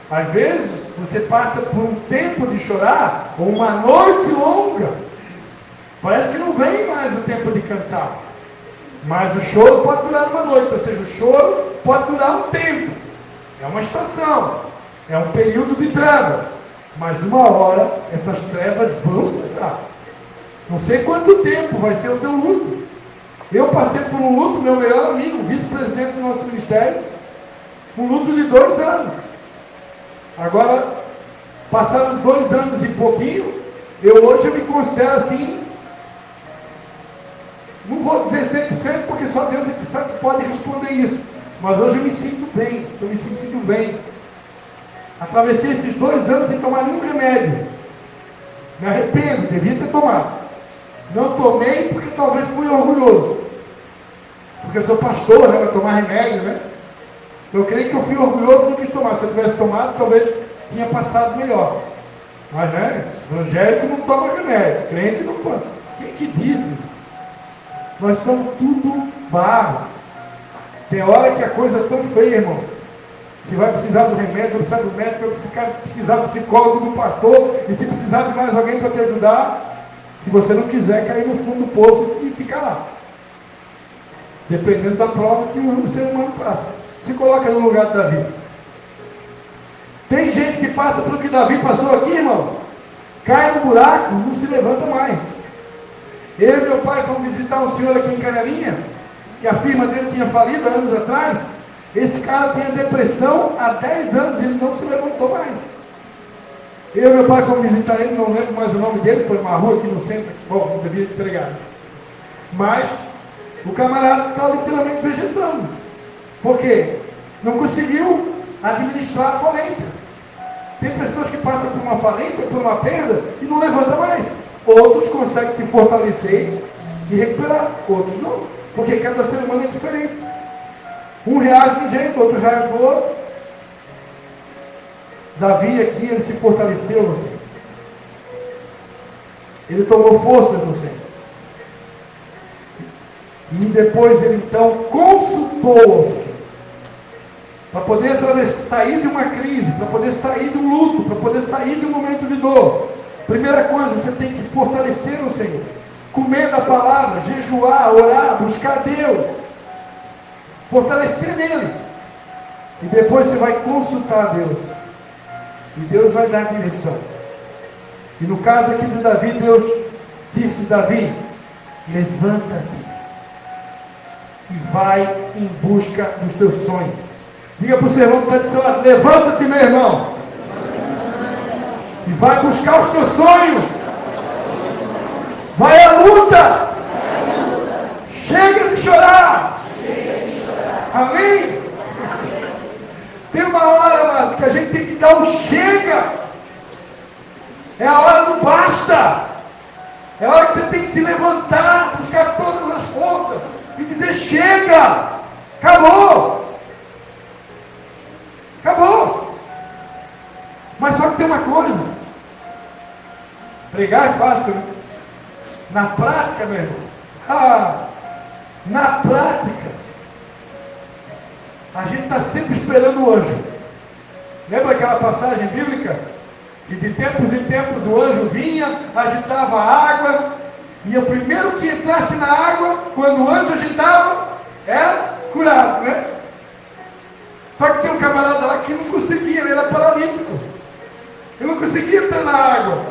Às vezes você passa por um tempo de chorar, ou uma noite longa. Parece que não vem mais o tempo de cantar. Mas o choro pode durar uma noite, ou seja, o choro pode durar um tempo. É uma estação, é um período de trevas. Mas uma hora essas trevas vão cessar. Não sei quanto tempo vai ser o teu luto. Eu passei por um luto, meu melhor amigo, vice-presidente do nosso ministério, um luto de 2 anos. Agora, passaram 2 anos e pouquinho, hoje eu me considero assim. Não vou dizer 100%, porque só Deus sabe que pode responder isso. Mas hoje eu me sinto bem, estou me sentindo bem. Atravessei esses 2 anos sem tomar nenhum remédio. Me arrependo, devia ter tomado. Não tomei porque talvez fui orgulhoso. Porque eu sou pastor, né? Vai tomar remédio, né? Eu creio que eu fui orgulhoso e não quis tomar. Se eu tivesse tomado, talvez tinha passado melhor. Mas, né? Evangélico não toma remédio. Crente não toma. Quem que disse? Nós somos tudo barro. Tem hora que a coisa é tão feia, irmão. Se vai precisar do remédio, vai precisar do médico, vai precisar do psicólogo, do pastor, e se precisar de mais alguém para te ajudar, se você não quiser cair no fundo do poço e ficar lá. Dependendo da prova que o ser humano passa. Se coloca no lugar de Davi. Tem gente que passa pelo que Davi passou aqui, irmão. Cai no buraco, não se levanta mais. Eu e meu pai fomos visitar um senhor aqui em Canarinha, que a firma dele tinha falido há anos atrás. Esse cara tinha depressão há 10 anos, ele não se levantou mais. Eu e meu pai fomos visitar ele, não lembro mais o nome dele, foi uma rua aqui no centro, bom, não devia entregar. Mas o camarada está literalmente vegetando. Por quê? Não conseguiu administrar a falência. Tem pessoas que passam por uma falência, por uma perda, e não levanta mais. Outros conseguem se fortalecer e recuperar, outros não. Porque cada ser humano é diferente. Um reage de um jeito, outro reage do outro. Davi aqui, ele se fortaleceu no Senhor. Ele tomou forças no Senhor. E depois ele então consultou o Senhor. Para poder sair de uma crise, para poder sair de um luto, para poder sair de um momento de dor. Primeira coisa, você tem que fortalecer o Senhor. Comer da palavra, jejuar, orar, buscar Deus. Fortalecer nele. E depois você vai consultar Deus. E Deus vai dar direção. E no caso aqui de Davi, Deus disse: Davi, levanta-te e vai em busca dos teus sonhos. Diga para o seu irmão que está do seu lado: levanta-te, meu irmão, e vai buscar os teus sonhos. Vai à luta. Chega de chorar. Amém? Tem uma hora, mas que a gente tem que dar um chega. É a hora do basta. É a hora que você tem que se levantar, buscar todas as forças e dizer: chega, acabou. Acabou. Mas só que tem uma coisa: pregar é fácil, né? Na prática, meu irmão, na prática, a gente está sempre esperando o anjo. Lembra aquela passagem bíblica? Que de tempos em tempos o anjo vinha, agitava a água, e o primeiro que entrasse na água, quando o anjo agitava, era curado, né? Só que tinha um camarada lá que não conseguia, ele era paralítico. Ele não conseguia entrar na água,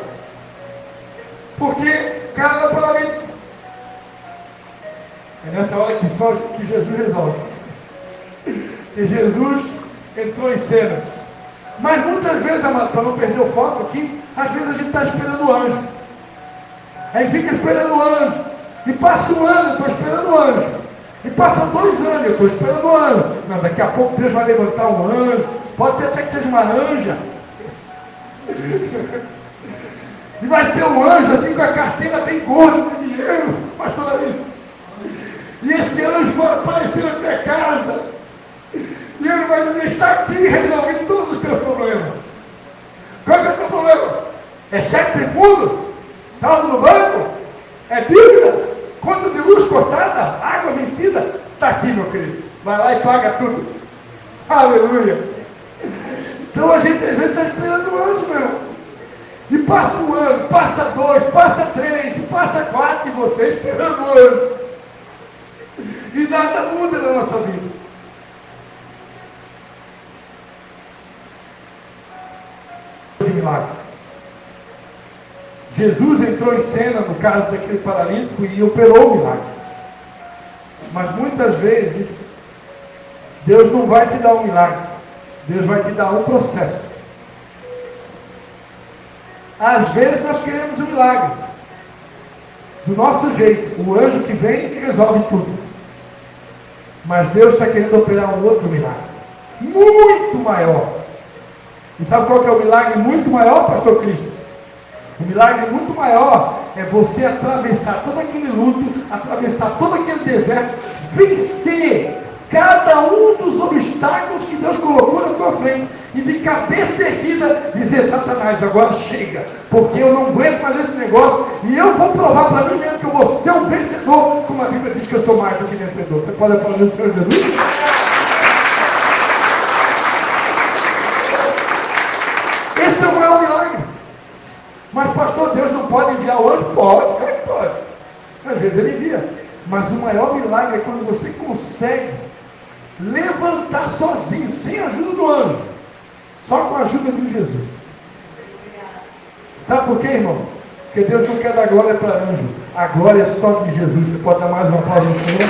porque o cara era paralítico. É nessa hora que só que Jesus resolve. E Jesus entrou em cena. Mas muitas vezes, amado, para não perder o foco aqui, às vezes a gente está esperando o anjo. Aí fica esperando o anjo. E passa um ano, eu estou esperando o anjo. E passa 2 anos, eu estou esperando o anjo. Não, daqui a pouco Deus vai levantar um anjo. Pode ser até que seja uma anja. E vai ser um anjo assim com a carteira bem gorda de dinheiro, pastor Alice. E esse anjo vai aparecer na tua casa. E ele vai dizer: está aqui resolvendo todos os teus problemas. Qual é o teu problema? É cheque sem fundo? Saldo no banco? É dívida? Conta de luz cortada? Água vencida? Está aqui, meu querido. Vai lá e paga tudo. Aleluia. Então a gente às vezes está esperando o anjo, meu irmão. E passa 1 ano, passa 2, passa 3, passa 4, e você esperando o anjo. E nada muda na nossa vida. Milagres. Jesus entrou em cena no caso daquele paralítico e operou milagres. Mas muitas vezes Deus não vai te dar um milagre. Deus vai te dar um processo. Às vezes nós queremos um milagre do nosso jeito, o anjo que vem e resolve tudo. Mas Deus está querendo operar um outro milagre, muito maior. E sabe qual que é o milagre muito maior, pastor Cristo? O milagre muito maior é você atravessar todo aquele luto, atravessar todo aquele deserto, vencer cada um dos obstáculos que Deus colocou na tua frente, e de cabeça erguida dizer: Satanás, agora chega, porque eu não aguento mais esse negócio, e eu vou provar para mim mesmo que eu vou ser um vencedor, como a Bíblia diz sou mais do que vencedor. Você pode aplaudir o Senhor Jesus? Esse é o maior milagre. Mas, pastor, Deus não pode enviar o anjo? Pode, claro que pode. Às vezes ele envia. Mas o maior milagre é quando você consegue levantar sozinho, sem a ajuda do anjo, só com a ajuda de Jesus. Sabe por quê, irmão? Porque Deus não quer dar glória para anjo. A glória é só de Jesus. Você pode dar mais uma palavra no Senhor?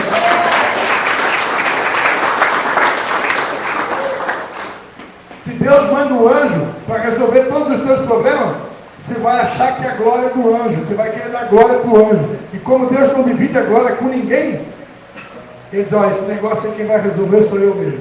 Se Deus manda um anjo para resolver todos os teus problemas, você vai achar que é a glória é do anjo. Você vai querer dar glória para o anjo. E como Deus não divide a glória com ninguém, ele diz, olha, esse negócio aí quem vai resolver sou eu mesmo.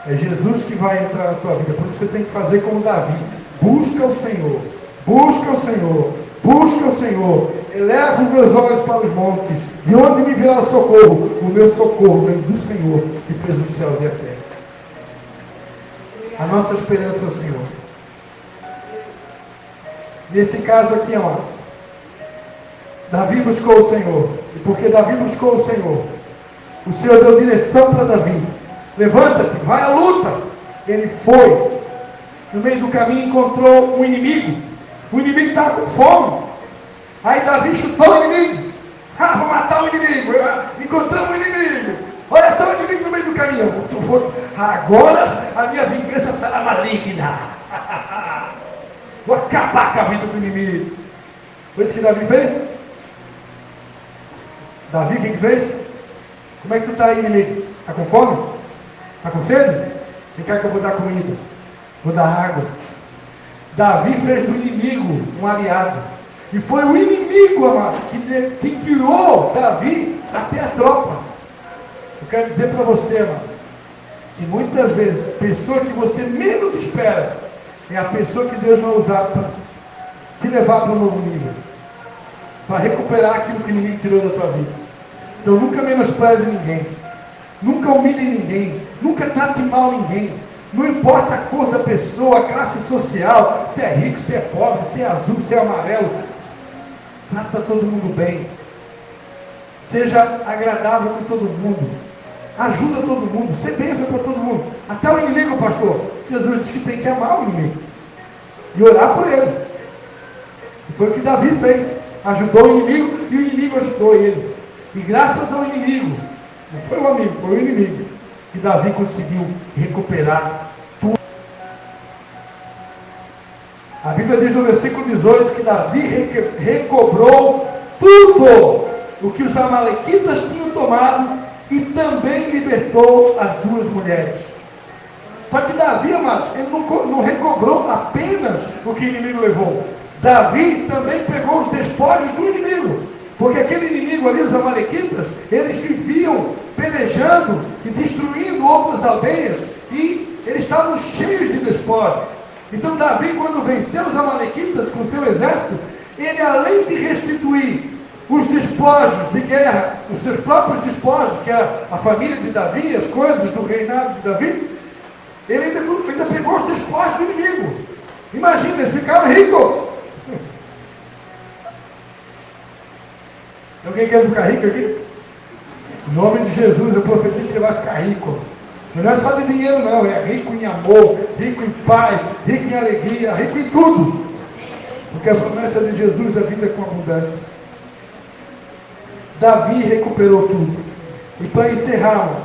É Jesus que vai entrar na tua vida. Por isso você tem que fazer como Davi. Busca o Senhor. Busca o Senhor. Busca o Senhor. Eleva os meus olhos para os montes. De onde me virá o socorro? O meu socorro vem do Senhor que fez os céus e a terra. A nossa esperança é o Senhor. Nesse caso aqui, amados, Davi buscou o Senhor. E porque Davi buscou o Senhor deu direção para Davi. Levanta-te, vai à luta. Ele foi. No meio do caminho encontrou um inimigo. O inimigo estava com fome. Aí Davi chutou o inimigo. Vou matar o inimigo. Encontramos o inimigo. Olha só o inimigo no meio do caminho. Agora a minha vingança será maligna. Vou acabar com a vida do inimigo. Foi isso que Davi fez? Davi, o que fez? Como é que tu está aí, inimigo? Está com fome? Está com sede? Vem cá que eu vou dar comida. Vou dar água. Davi fez do inimigo um aliado. E foi o inimigo, amado, que guiou Davi até a tropa. Eu quero dizer para você, amado, que muitas vezes, a pessoa que você menos espera, é a pessoa que Deus vai usar para te levar para um novo nível. Para recuperar aquilo que o inimigo tirou da tua vida. Então nunca menospreze ninguém. Nunca humilhe ninguém. Nunca trate mal ninguém. Não importa a cor da pessoa, a classe social, se é rico, se é pobre, se é azul, se é amarelo. Trata todo mundo bem. Seja agradável com todo mundo. Ajuda todo mundo. Ser bênção para todo mundo. Até o inimigo, pastor. Jesus disse que tem que amar o inimigo. E orar por ele. E foi o que Davi fez. Ajudou o inimigo e o inimigo ajudou ele. E graças ao inimigo, não foi o amigo, foi o inimigo, que Davi conseguiu recuperar tudo. A Bíblia diz no versículo 18 que Davi recobrou tudo o que os amalequitas tinham tomado e também libertou as duas mulheres. Só que Davi, amados, ele não recobrou apenas o que o inimigo levou. Davi também pegou os despojos do inimigo. Porque aquele inimigo ali, os amalequitas, eles viviam pelejando e destruindo outras aldeias. E eles estavam cheios de despojos. Então Davi, quando venceu os amalequitas com seu exército, ele, além de restituir os despojos de guerra, os seus próprios despojos, que era a família de Davi, as coisas do reinado de Davi, ele ainda pegou os despojos do inimigo. Imagina, eles ficaram ricos. Alguém quer ficar rico aqui? Em nome de Jesus, eu profetizo que você vai ficar rico. Não é só de dinheiro não, é rico em amor, rico em paz, rico em alegria, rico em tudo. Porque a promessa de Jesus é vida com abundância. Davi recuperou tudo. E para encerrarmos,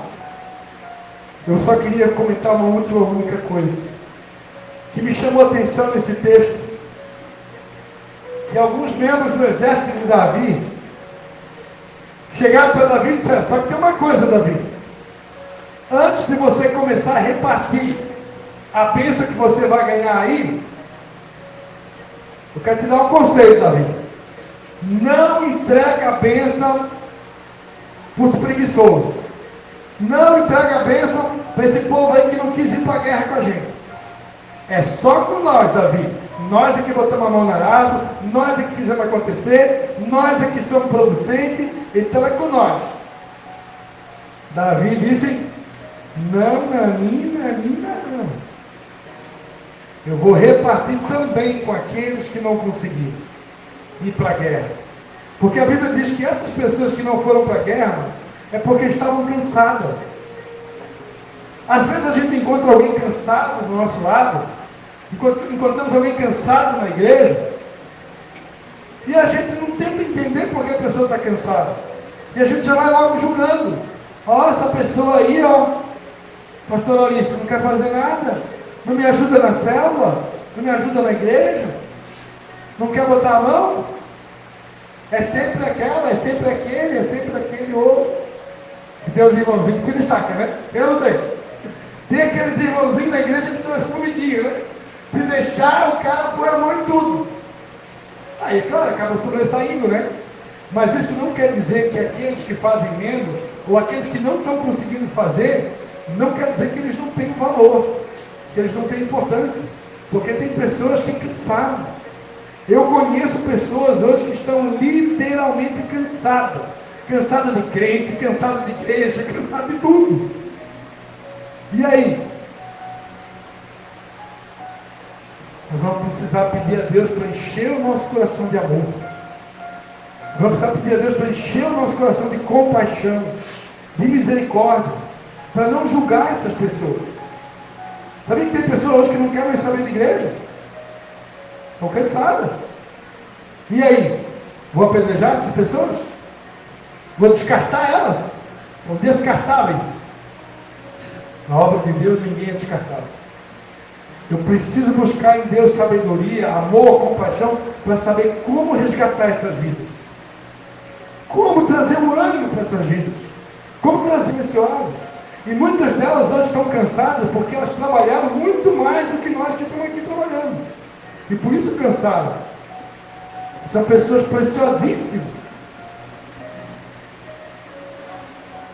eu só queria comentar uma única coisa, que me chamou a atenção nesse texto, que alguns membros do exército de Davi chegaram para Davi e disseram, só que tem uma coisa, Davi, antes de você começar a repartir a bênção que você vai ganhar aí, eu quero te dar um conselho, Davi. Não entrega a bênção para os preguiçosos. Não entrega a bênção para esse povo aí que não quis ir para a guerra com a gente. É só com nós, Davi. Nós é que botamos a mão na arado, nós é que fizemos acontecer, nós é que somos producentes, então é com nós. Davi disse, não. Eu vou repartir também com aqueles que não conseguiram ir para a guerra. Porque a Bíblia diz que essas pessoas que não foram para a guerra é porque estavam cansadas. Às vezes a gente encontra alguém cansado do nosso lado, encontramos alguém cansado na igreja, e a gente não tenta entender por que a pessoa está cansada. E a gente já vai logo julgando. Ó, essa pessoa aí, ó, pastor Maurício, não quer fazer nada, não me ajuda na célula, não me ajuda na igreja, não quer botar a mão, é sempre aquela, é sempre aquele outro. E tem os irmãozinhos que se destacam, né? Eu não tenho. Tem aqueles irmãozinhos na igreja que são as formiguinhas, né? Se deixar, o cara põe a mão em tudo. Aí, claro, acaba sobressaindo, né? Mas isso não quer dizer que aqueles que fazem menos, ou aqueles que não estão conseguindo fazer, não quer dizer que eles não têm valor, que eles não têm importância. Porque tem pessoas que cansaram. Eu conheço pessoas hoje que estão literalmente cansadas. Cansadas de crente, cansadas de igreja, cansadas de tudo. E aí? Nós vamos precisar pedir a Deus para encher o nosso coração de amor. Vamos precisar pedir a Deus para encher o nosso coração de compaixão, de misericórdia, para não julgar essas pessoas. Sabia que tem pessoas hoje que não querem mais saber de igreja? Estão cansadas. E aí? Vou apedrejar essas pessoas? Vou descartar elas? São descartáveis. Na obra de Deus ninguém é descartável. Eu preciso buscar em Deus sabedoria, amor, compaixão, para saber como resgatar essas vidas. Como trazer o ânimo para essas vidas. Como trazer esse ânimo. E muitas delas hoje estão cansadas porque elas trabalharam muito mais do que nós que estamos aqui trabalhando. E por isso cansaram. São pessoas preciosíssimas.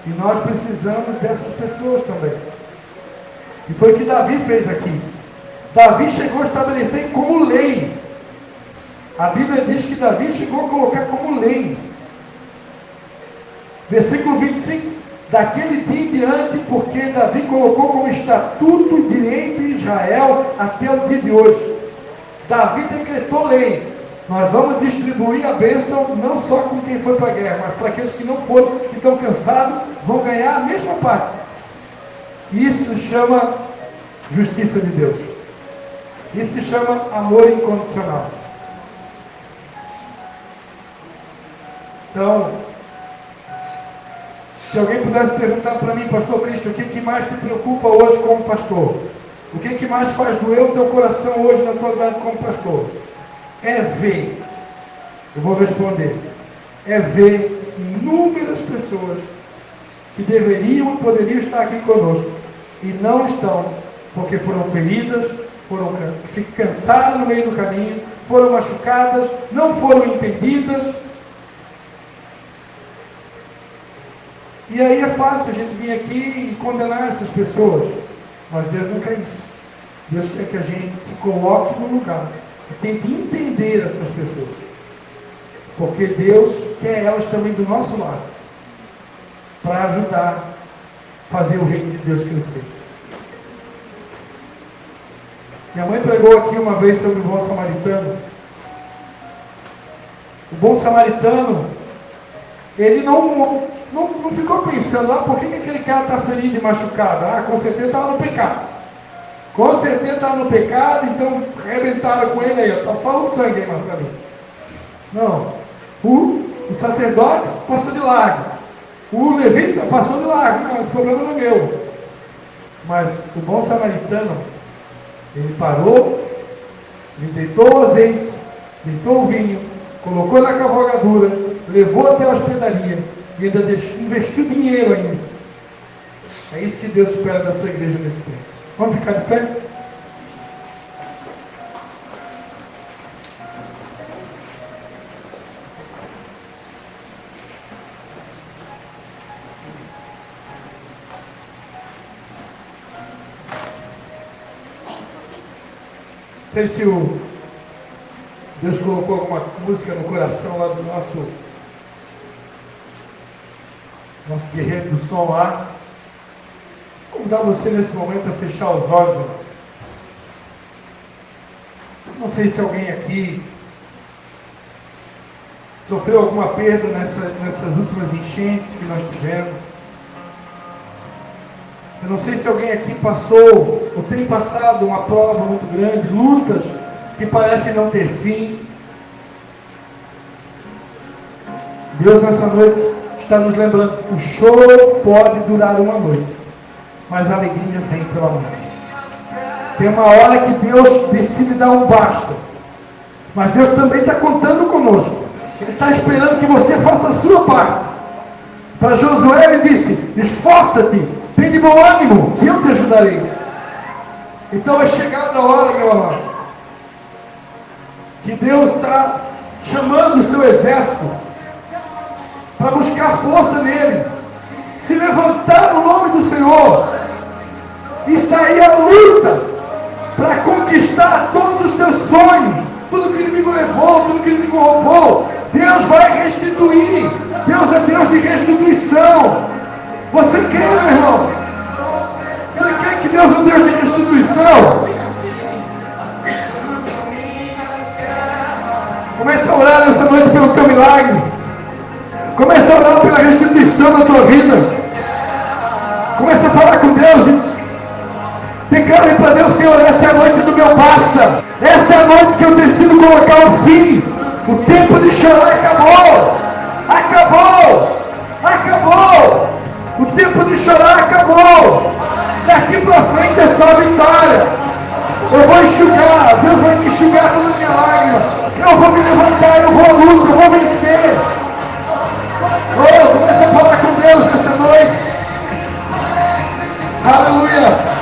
E nós precisamos dessas pessoas também. E foi o que Davi fez aqui. Davi chegou a estabelecer como lei. A Bíblia diz que Davi chegou a colocar como lei. Versículo 25. Daquele dia em diante, porque Davi colocou como estatuto e direito em Israel até o dia de hoje. Davi decretou lei. Nós vamos distribuir a bênção não só com quem foi para a guerra, mas para aqueles que não foram, que estão cansados, vão ganhar a mesma parte. Isso se chama justiça de Deus. Isso se chama amor incondicional. Então, se alguém pudesse perguntar para mim, pastor Cristo, o que mais te preocupa hoje como pastor? O que mais faz doer o teu coração hoje na tua vida como pastor? É ver, eu vou responder, é ver inúmeras pessoas que deveriam e poderiam estar aqui conosco e não estão, porque foram feridas, cansaram no meio do caminho, foram machucadas, não foram entendidas. E aí é fácil a gente vir aqui e condenar essas pessoas, mas Deus não quer isso. Deus quer que a gente se coloque no lugar e tente entender essas pessoas, porque Deus quer elas também do nosso lado, para ajudar a fazer o reino de Deus crescer. Minha mãe pregou aqui uma vez sobre o bom samaritano. O bom samaritano, ele não ficou pensando, por que aquele cara está ferido e machucado? Com certeza estava no pecado. Com certeza estava no pecado, então arrebentaram com ele aí, está só o sangue aí, Marcelinho. Não. O sacerdote passou de largo. O levita passou de largo. Não, esse problema não é meu. Mas o bom samaritano, ele parou, ele deitou o azeite, deitou o vinho, colocou na cavalgadura, levou até a hospedaria e ainda investiu dinheiro ainda. É isso que Deus espera da sua igreja nesse tempo. Vamos ficar de pé? Não sei se Deus colocou alguma música no coração lá do nosso guerreiro do som lá. Vou convidar você nesse momento a fechar os olhos. Irmão. Não sei se alguém aqui sofreu alguma perda nessas últimas enchentes que nós tivemos. Eu não sei se alguém aqui passou ou tem passado uma prova muito grande, lutas que parecem não ter fim. Deus nessa noite está nos lembrando, o choro pode durar uma noite, mas a alegria vem pela noite. Tem uma hora que Deus decide dar um basta, mas Deus também está contando conosco. Ele está esperando que você faça a sua parte. Para Josué ele disse, esforça-te, tem de bom ânimo, que eu te ajudarei. Então é chegada a hora, meu amado, que Deus está chamando o seu exército para buscar força nele, se levantar no nome do Senhor e sair à luta para conquistar todos os teus sonhos, tudo que o inimigo levou, tudo que o inimigo roubou. Deus vai restituir. Deus é Deus de restituição. Você crê, meu irmão? Você crê que Deus é Deus de restituição? Comece a orar nessa noite pelo teu milagre. Comece a orar pela restituição da tua vida. Comece a falar com Deus e declare para Deus, Senhor, essa é a noite do meu basta. Essa é a noite que eu decido colocar o fim. O tempo de chorar acabou. Acabou. Acabou. O tempo de chorar acabou. Daqui para frente é só vitória. Eu vou enxugar. Deus vai me enxugar toda a minha lágrima. Eu vou me levantar, eu vou à luta, eu vou vencer. Oh, comece a falar com Deus nessa noite. Aleluia.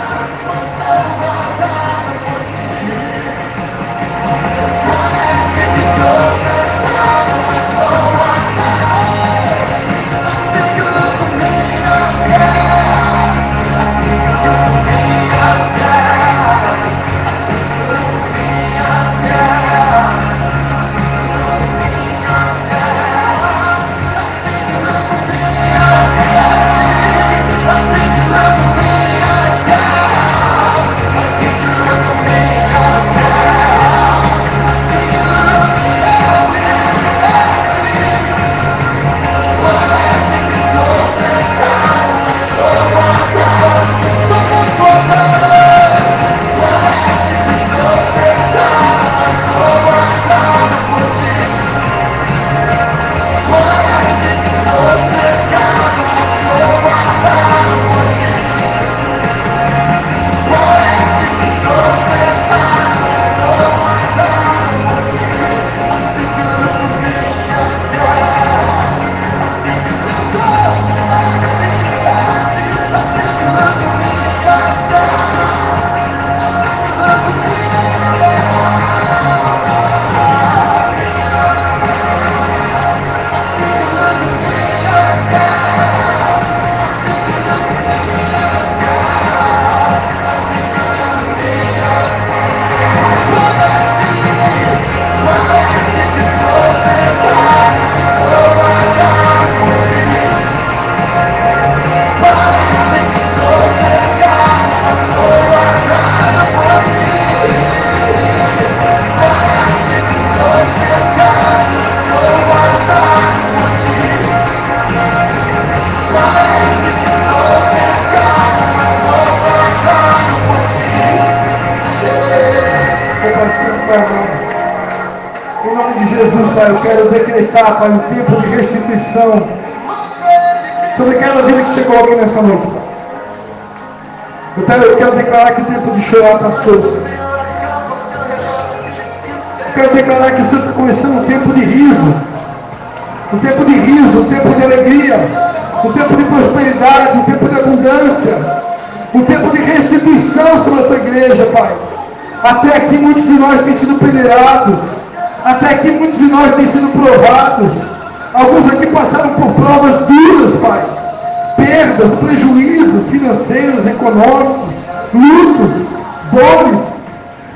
Em nome de Jesus, Pai, eu quero decretar, Pai, um tempo de restituição sobre cada vida que chegou aqui nessa noite, Pai. Eu quero declarar que o tempo de chorar passou. Eu quero declarar que o Senhor está começando um tempo de riso. Um tempo de riso, um tempo de alegria, um tempo de prosperidade, um tempo de abundância, um tempo de restituição sobre a tua igreja, Pai. Até aqui muitos de nós têm sido peneirados, até aqui muitos de nós têm sido provados. Alguns aqui passaram por provas duras, Pai. Perdas, prejuízos financeiros, econômicos, lutos, dores.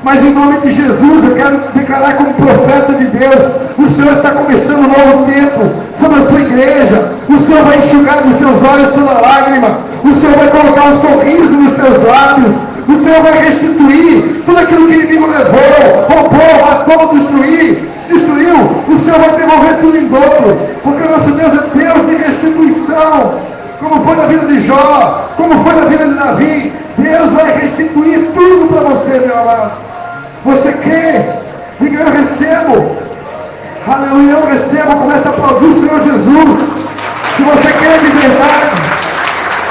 Mas em nome de Jesus eu quero declarar como profeta de Deus, o Senhor está começando um novo tempo sobre a sua igreja. O Senhor vai enxugar dos seus olhos toda lágrima. O Senhor vai colocar um sorriso nos teus lábios. O Senhor vai restituir tudo aquilo que o inimigo levou, roubou, matou, destruiu. O Senhor Senhor vai devolver tudo em dobro, porque o nosso Deus é Deus de restituição, como foi na vida de Jó, como foi na vida de Davi. Deus vai restituir tudo para você, meu amado. Você crê? Diga, eu recebo. Aleluia, eu recebo. Comece a aplaudir o Senhor Jesus. Se você quer de verdade,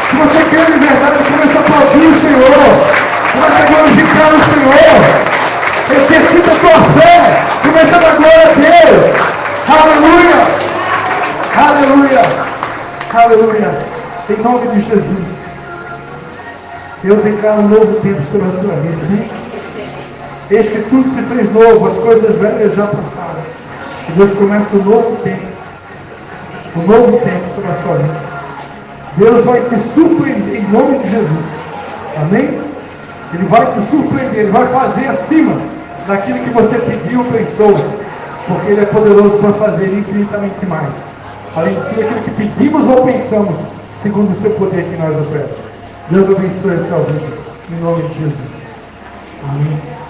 se você quer de verdade, comece a aplaudir o Senhor. Comece a glorificar o Senhor. Exercita a tua fé. Comece a dar glória a Deus. Aleluia. Aleluia. Aleluia. Em nome de Jesus. Eu declaro um novo tempo sobre a sua vida. Né? Eis que tudo se fez novo. As coisas velhas já passaram. E Deus começa um novo tempo. Um novo tempo sobre a sua vida. Deus vai te surpreender em nome de Jesus. Amém? Ele vai te surpreender. Ele vai fazer acima daquilo que você pediu ou pensou. Porque Ele é poderoso para fazer infinitamente mais. Além de tudo aquilo que pedimos ou pensamos, segundo o seu poder que nós operamos. Deus abençoe a sua vida. Em nome de Jesus. Amém.